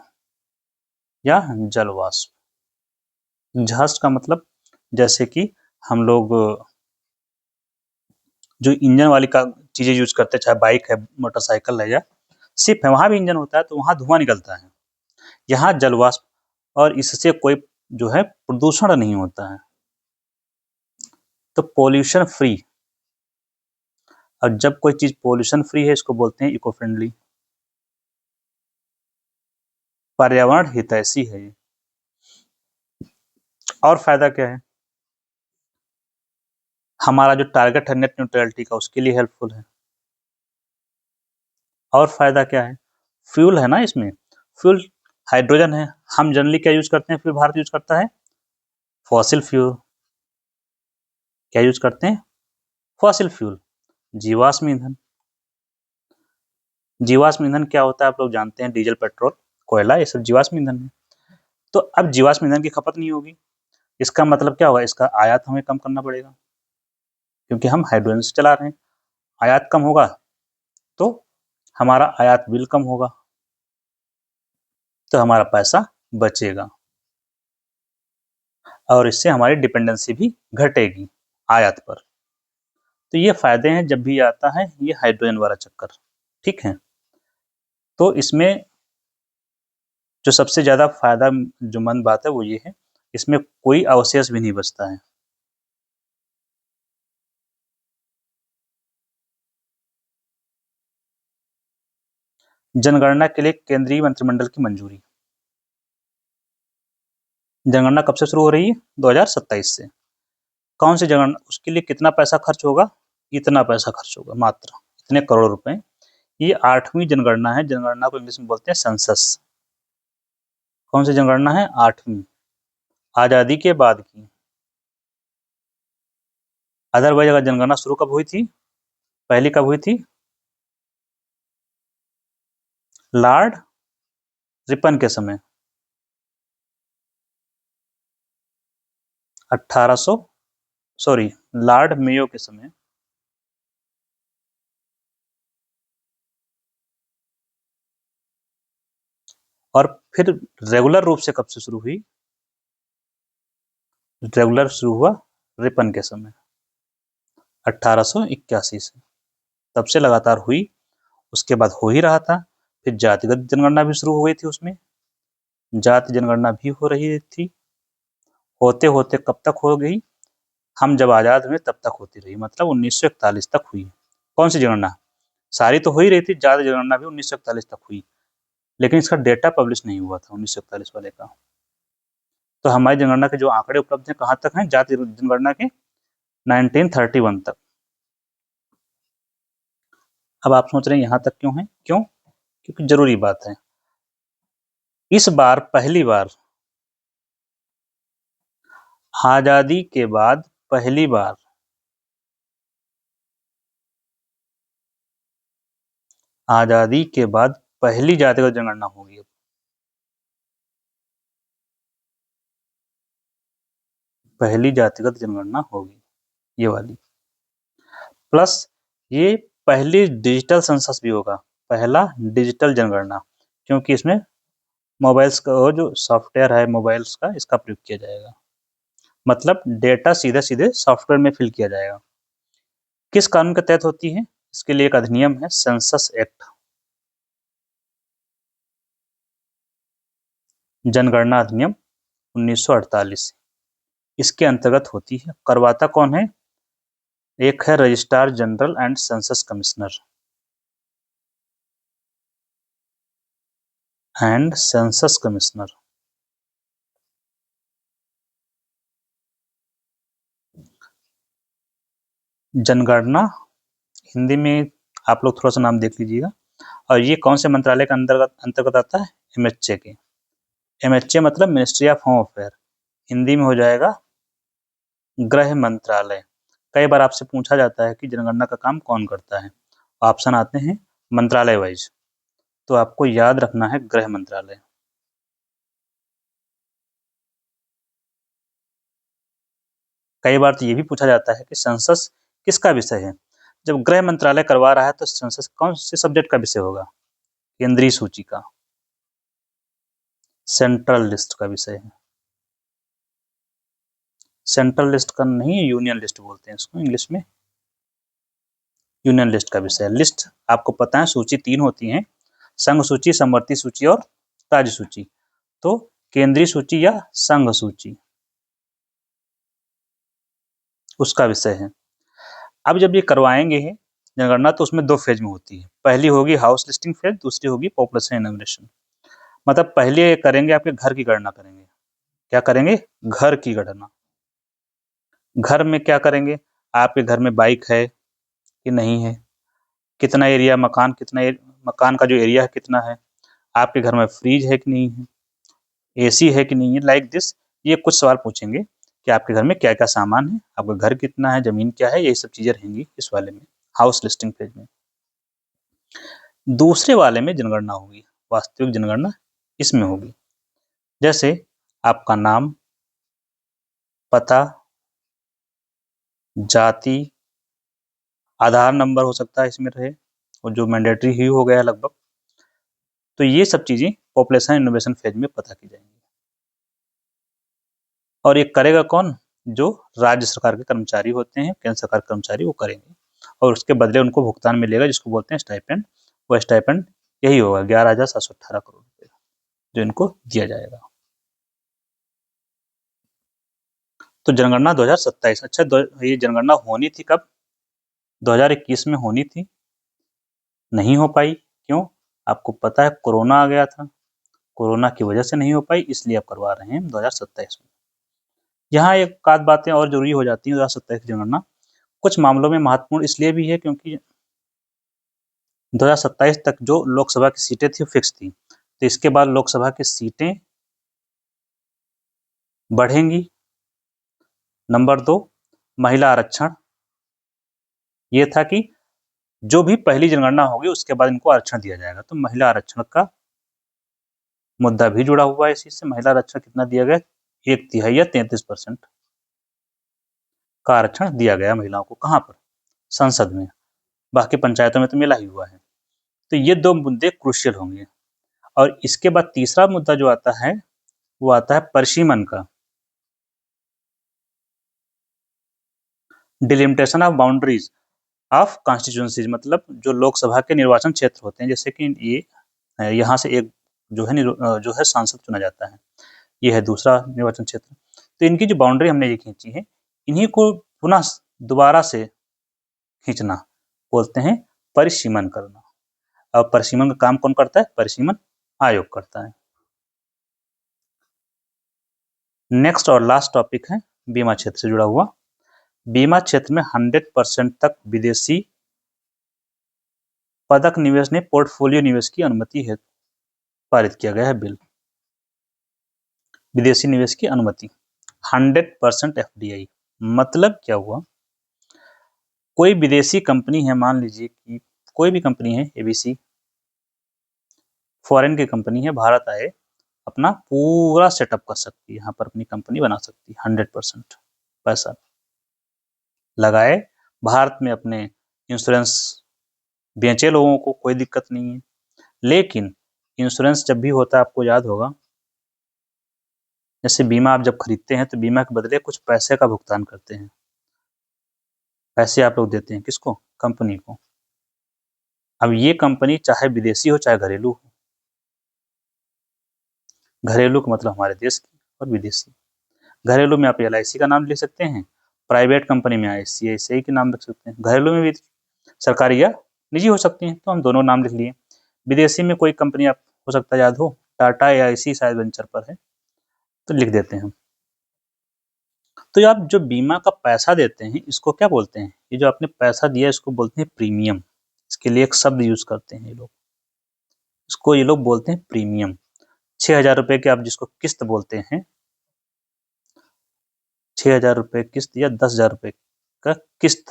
या जल वाष्प। एग्जॉस्ट का मतलब जैसे कि हम लोग जो इंजन वाली का चीजें यूज करते हैं, चाहे बाइक है, मोटरसाइकिल है, या शिप है, वहां भी इंजन होता है, तो वहां धुआं निकलता है। यहाँ जल वाष्प, और इससे कोई जो है प्रदूषण नहीं होता है, तो पॉल्यूशन फ्री। और जब कोई चीज पॉल्यूशन फ्री है, इसको बोलते हैं इको फ्रेंडली, पर्यावरण हितैषी है। और फायदा क्या है, हमारा जो टारगेट है नेट न्यूट्रलिटी का, उसके लिए हेल्पफुल है। और फायदा क्या है, फ्यूल है ना इसमें, फ्यूल हाइड्रोजन है। हम जनरली क्या यूज करते हैं, फ्यूल भारत यूज करता है फॉसिल फ्यूल। क्या यूज करते हैं, फॉसिल फ्यूल, जीवाश्म ईंधन। जीवाश्म ईंधन क्या होता है आप लोग जानते हैं, डीजल, पेट्रोल, कोयला, ये सब जीवाश्म ईंधन है। तो अब जीवाश्म ईंधन की खपत नहीं होगी, इसका मतलब क्या होगा, इसका आयात हमें कम करना पड़ेगा, क्योंकि हम हाइड्रोजन से चला रहे हैं। आयात कम होगा तो हमारा आयात बिल कम होगा, तो हमारा पैसा बचेगा, और इससे हमारी डिपेंडेंसी भी घटेगी आयात पर। तो ये फायदे हैं जब भी आता है ये हाइड्रोजन वाला चक्कर, ठीक है। तो इसमें जो सबसे ज्यादा फायदा जो मंद बात है वो ये है, इसमें कोई अवशेष भी नहीं बचता है। जनगणना के लिए केंद्रीय मंत्रिमंडल की मंजूरी। जनगणना कब से शुरू हो रही है, 2027 से। कौन सी जनगणना, उसके लिए कितना पैसा खर्च होगा, इतना पैसा खर्च होगा, मात्र इतने करोड़ रुपए। ये 8वीं जनगणना है, जनगणना को इंग्लिश में बोलते हैं सेंसस। कौन सी जनगणना है, 8वीं। आज़ादी के बाद की। अदरवाइज अगर जनगणना शुरू कब हुई थी, पहली कब हुई थी? लॉर्ड रिपन के समय, 1800 सॉरी लॉर्ड मेयो के समय। और फिर रेगुलर रूप से कब से शुरू हुई? रेगुलर शुरू हुआ रिपन के समय 1881 से, तब से लगातार हुई। उसके बाद हो ही रहा था। फिर जातिगत जनगणना भी शुरू हो गई थी, उसमें जाति जनगणना भी हो रही थी। होते होते कब तक हो गई? हम जब आज़ाद हुए तब तक होती रही, मतलब 1941 तक हुई। कौन सी जनगणना? सारी तो हो ही रही थी, जाति जनगणना भी 1941 तक हुई, लेकिन इसका डेटा पब्लिश नहीं हुआ था 1941 वाले का। तो हमारी जनगणना के जो आंकड़े उपलब्ध हैं कहाँ तक हैं? जाति जनगणना के 1931 तक। अब आप सोच रहे हैं यहाँ तक क्यों है? क्यों? क्योंकि जरूरी बात है। इस बार पहली बार आजादी के बाद पहली बार आजादी के बाद पहली जातिगत जनगणना होगी। पहली जातिगत जनगणना होगी ये वाली। प्लस ये पहली डिजिटल सेंसस भी होगा, पहला डिजिटल जनगणना, क्योंकि इसमें मोबाइल्स का जो सॉफ्टवेयर है मोबाइल्स का, इसका प्रयोग किया जाएगा। मतलब डेटा सीधे सीधे सॉफ्टवेयर में फिल किया जाएगा। किस कानून के तहत होती है? इसके लिए एक अधिनियम है, सेंसस एक्ट, जनगणना अधिनियम 1948। इसके अंतर्गत होती है। करवाता कौन है? एक है registrar general and census commissioner and census commissioner. जनगणना हिंदी में आप लोग थोड़ा सा नाम देख लीजिएगा। और ये कौन से मंत्रालय के अंतर्गत आता है? एमएचए के। एमएचए मतलब ministry of home affair, Hindi में हो जाएगा गृह मंत्रालय। कई बार आपसे पूछा जाता है कि जनगणना का काम कौन करता है, ऑप्शन आते हैं मंत्रालय वाइज, तो आपको याद रखना है गृह मंत्रालय। कई बार तो ये भी पूछा जाता है कि सेंसस किसका विषय है। जब गृह मंत्रालय करवा रहा है तो सेंसस कौन से सब्जेक्ट का विषय होगा? केंद्रीय सूची का, सेंट्रल लिस्ट का विषय है। सेंट्रल लिस्ट का नहीं, यूनियन लिस्ट बोलते हैं इसको इंग्लिश में। यूनियन लिस्ट का विषय। लिस्ट आपको पता है सूची 3 होती हैं, संघ सूची, समवर्ती सूची और राज्य सूची। तो केंद्रीय सूची या संघ सूची उसका विषय है। अब जब ये करवाएंगे जनगणना तो उसमें 2 फेज में होती है। पहली होगी हाउस लिस्टिंग फेज, दूसरी होगी पॉपुलेशन एनुमरेशन। मतलब पहले करेंगे आपके घर की गणना करेंगे। क्या करेंगे? घर की गणना। घर में क्या करेंगे? आपके घर में बाइक है कि नहीं है, कितना एरिया मकान, मकान का जो एरिया है कितना है, आपके घर में फ्रिज है कि नहीं है, एसी है कि नहीं है, लाइक दिस। ये कुछ सवाल पूछेंगे कि आपके घर में क्या क्या सामान है, आपका घर कितना है, जमीन क्या है, यही सब चीजें रहेंगी इस वाले में, हाउस लिस्टिंग पेज में। दूसरे वाले में जनगणना होगी, वास्तविक जनगणना इसमें होगी। जैसे आपका नाम, पता, जाति, आधार नंबर हो सकता है इसमें रहे, और जो मैंडेटरी ही हो गया लगभग। तो ये सब चीजें पॉपुलेशन इनोवेशन फेज में पता की जाएंगी। और ये करेगा कौन? जो राज्य सरकार के कर्मचारी होते हैं, केंद्र सरकार के कर्मचारी, वो करेंगे और उसके बदले उनको भुगतान मिलेगा, जिसको बोलते हैं स्टाइपेंड। वो स्टाइपेंड यही होगा 11,718 करोड़ रुपए जो इनको दिया जाएगा। तो जनगणना 2027। अच्छा, ये जनगणना होनी थी कब? 2021 में होनी थी, नहीं हो पाई। क्यों? आपको पता है कोरोना आ गया था, कोरोना की वजह से नहीं हो पाई, इसलिए आप करवा रहे हैं 2027 में। यहाँ एक आध बातें और जरूरी हो जाती हैं 2027 की जनगणना। कुछ मामलों में महत्वपूर्ण इसलिए भी है क्योंकि 2027 तक जो लोकसभा की सीटें थी फिक्स थी, तो इसके बाद लोकसभा की सीटें बढ़ेंगी। नंबर 2, महिला आरक्षण। ये था कि जो भी पहली जनगणना होगी उसके बाद इनको आरक्षण दिया जाएगा, तो महिला आरक्षण का मुद्दा भी जुड़ा हुआ है इसी से। महिला आरक्षण कितना दिया गया? 1/3 या 33% का आरक्षण दिया गया महिलाओं को। कहाँ पर? संसद में। बाकी पंचायतों में तो मिला ही हुआ है। तो ये 2 मुद्दे क्रूशियल होंगे। और इसके बाद तीसरा मुद्दा जो आता है वो आता है परिसीमन का, delimitation of boundaries of constituencies. मतलब जो लोकसभा के निर्वाचन क्षेत्र होते हैं, जैसे कि ये यहाँ से एक जो है सांसद चुना जाता है, ये है दूसरा निर्वाचन क्षेत्र। तो इनकी जो बाउंड्री हमने ये खींची है, इन्हीं को पुनः दोबारा से खींचना बोलते हैं परिसीमन करना। अब परिसीमन का काम कौन करता है? परिसीमन आयोग करता है। नेक्स्ट और लास्ट टॉपिक है बीमा क्षेत्र से जुड़ा हुआ। बीमा क्षेत्र में 100% तक विदेशी पदक निवेश ने पोर्टफोलियो निवेश की अनुमति है, पारित किया गया है बिल। विदेशी निवेश की अनुमति 100% एफडीआई। मतलब क्या हुआ? कोई विदेशी कंपनी है, मान लीजिए कि कोई भी कंपनी है, एबीसी फॉरेन की कंपनी है, भारत आए, अपना पूरा सेटअप कर सकती है, यहाँ पर अपनी कंपनी बना सकती है। 100% पैसा लगाए, भारत में अपने इंश्योरेंस बेचे लोगों को, कोई दिक्कत नहीं है। लेकिन इंश्योरेंस जब भी होता है, आपको याद होगा, जैसे बीमा आप जब खरीदते हैं तो बीमा के बदले कुछ पैसे का भुगतान करते हैं। पैसे आप लोग देते हैं किसको? कंपनी को। अब ये कंपनी चाहे विदेशी हो चाहे घरेलू हो, घरेलू का मतलब हमारे देश की, और विदेशी। घरेलू में आप LIC का नाम ले सकते हैं, प्राइवेट कंपनी में ICICI के नाम रख सकते हैं, घरेलू में भी सरकारी या निजी हो सकती हैं, तो हम दोनों नाम लिख लिए। विदेशी में कोई कंपनी आप हो सकता है याद हो, टाटा AIC शायद वेंचर पर है, तो लिख देते हैं। तो आप जो बीमा का पैसा देते हैं इसको क्या बोलते हैं? ये जो आपने पैसा दिया इसको बोलते हैं प्रीमियम। इसके लिए एक शब्द यूज करते हैं ये लोग, इसको ये लोग बोलते हैं प्रीमियम। 6,000 रुपए के आप जिसको किस्त बोलते हैं, 6,000 रुपए किस्त या 10,000 रुपए का किस्त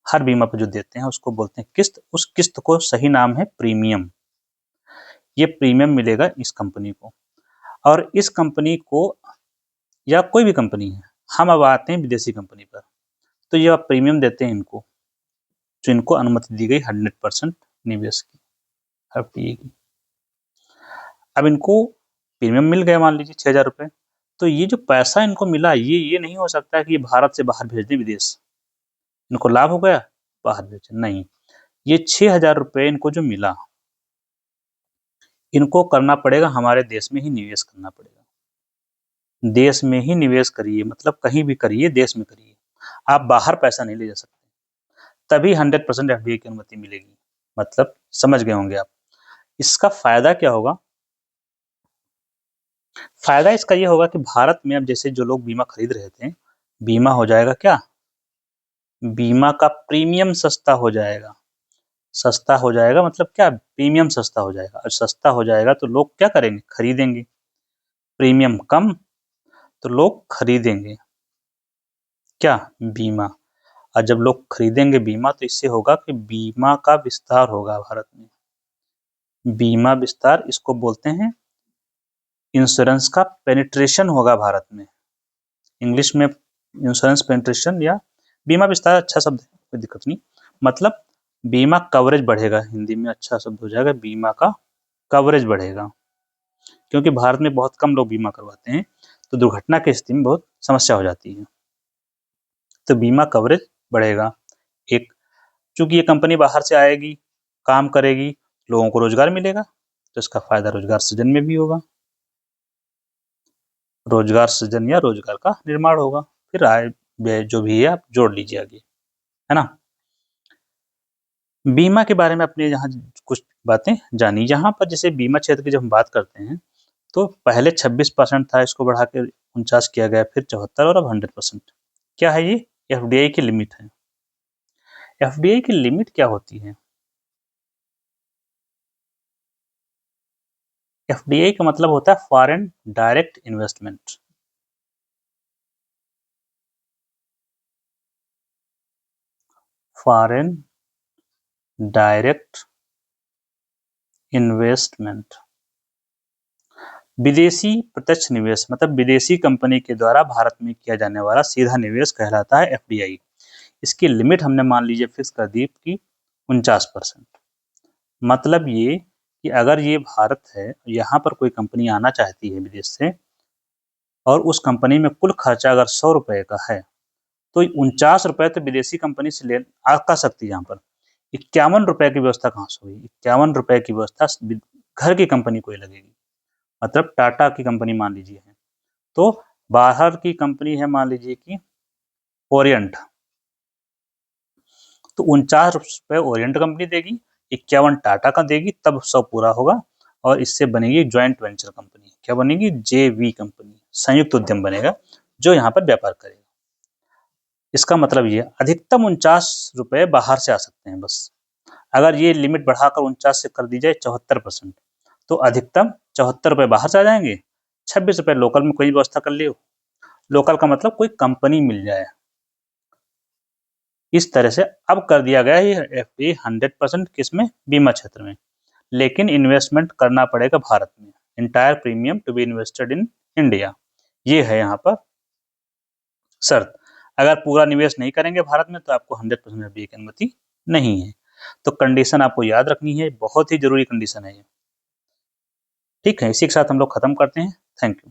हर बीमा पर जो देते हैं उसको बोलते हैं किस्त। उस किस्त को सही नाम है प्रीमियम। ये प्रीमियम मिलेगा इस कंपनी को, और इस कंपनी को या कोई भी कंपनी है, हम अब आते हैं विदेशी कंपनी पर, तो ये आप प्रीमियम देते हैं इनको, जो इनको अनुमति दी गई 100% निवेश की, FDI की। अब इनको प्रीमियम मिल गया, मान लीजिए 6,000 रुपए, तो ये जो पैसा इनको मिला, ये नहीं हो सकता है कि ये भारत से बाहर भेज दें विदेश, इनको लाभ हो गया बाहर भेजे, नहीं। ये 6,000 रुपए इनको जो मिला, इनको करना पड़ेगा हमारे देश में ही निवेश करना पड़ेगा। देश में ही निवेश करिए, मतलब कहीं भी करिए, देश में करिए, आप बाहर पैसा नहीं ले जा सकते, तभी 100% FDI की अनुमति मिलेगी। मतलब समझ गए होंगे आप। इसका फायदा क्या होगा? फायदा इसका ये होगा कि भारत में अब जैसे जो लोग बीमा खरीद रहे थे, बीमा हो जाएगा क्या? बीमा का प्रीमियम सस्ता हो जाएगा। सस्ता हो जाएगा मतलब क्या? प्रीमियम सस्ता हो जाएगा, और सस्ता हो जाएगा तो लोग क्या करेंगे? खरीदेंगे। प्रीमियम कम तो लोग खरीदेंगे क्या? बीमा। और जब लोग खरीदेंगे बीमा तो इससे होगा कि बीमा का विस्तार होगा भारत में। बीमा विस्तार इसको बोलते हैं, इंश्योरेंस का पेनिट्रेशन होगा भारत में। इंग्लिश में इंश्योरेंस पेनिट्रेशन या बीमा विस्तार अच्छा शब्द है, कोई दिक्कत नहीं। मतलब बीमा कवरेज बढ़ेगा, हिंदी में अच्छा शब्द हो जाएगा, बीमा का कवरेज बढ़ेगा। क्योंकि भारत में बहुत कम लोग बीमा करवाते हैं, तो दुर्घटना की स्थिति में बहुत समस्या हो जाती है, तो बीमा कवरेज बढ़ेगा। एक, चूंकि ये कंपनी बाहर से आएगी, काम करेगी, लोगों को रोजगार मिलेगा, तो इसका फायदा रोजगार सृजन में भी होगा। रोजगार सृजन या रोजगार का निर्माण होगा। फिर आय व्यय जो भी है आप जोड़ लीजिए आगे, है ना। बीमा के बारे में अपने यहाँ कुछ बातें जानी। यहाँ पर जैसे बीमा क्षेत्र की जब हम बात करते हैं, तो पहले 26% था, इसको बढ़ा के 49 किया गया, फिर 74 और अब 100%। क्या है ये? FDI की लिमिट है। FDI की लिमिट क्या होती है? FDI का मतलब होता है foreign direct investment. Foreign direct investment, विदेशी प्रत्यक्ष निवेश मतलब विदेशी कंपनी के द्वारा भारत में किया जाने वाला सीधा निवेश कहलाता है एफडीआई। इसकी लिमिट हमने मान लीजिए फिक्स कर दी कि 49%। मतलब ये कि अगर ये भारत है, यहाँ पर कोई कंपनी आना चाहती है विदेश से और उस कंपनी में कुल खर्चा अगर 100 रुपए का है, तो 49 रुपए तो विदेशी कंपनी से ले आ सकती है। यहाँ पर 51 रुपए की व्यवस्था कहाँ से हुई? 51 रुपए की व्यवस्था घर की कंपनी को ही लगेगी। मतलब टाटा की कंपनी मान लीजिए है, तो बाहर की कंपनी है मान लीजिए कि ओरिएंट, तो 49 रुपए ओरिएंट कंपनी देगी, 51 टाटा का देगी, तब 100 पूरा होगा और इससे बनेगी ज्वाइंट वेंचर कंपनी। क्या बनेगी? जेवी कंपनी, संयुक्त उद्यम बनेगा जो यहाँ पर व्यापार करेगा। इसका मतलब ये अधिकतम 49 रुपए बाहर से आ सकते हैं बस। अगर ये लिमिट बढ़ाकर 49 से कर दी जाए 74%, तो अधिकतम 74 रुपए बाहर से आ जाएंगे, 26 रुपए लोकल में कोई व्यवस्था कर लियो। लोकल का मतलब कोई कंपनी मिल जाए। इस तरह से अब कर दिया गया है एफडीआई 100% किसमें? बीमा क्षेत्र में, लेकिन इन्वेस्टमेंट करना पड़ेगा भारत में। Entire premium to be invested in India, ये है यहाँ पर शर्त। अगर पूरा निवेश नहीं करेंगे भारत में तो आपको 100% एफडीआई की अनुमति नहीं है। तो कंडीशन आपको याद रखनी है, बहुत ही जरूरी कंडीशन है ये। ठीक है, इसी के साथ हम लोग खत्म करते हैं। Thank you.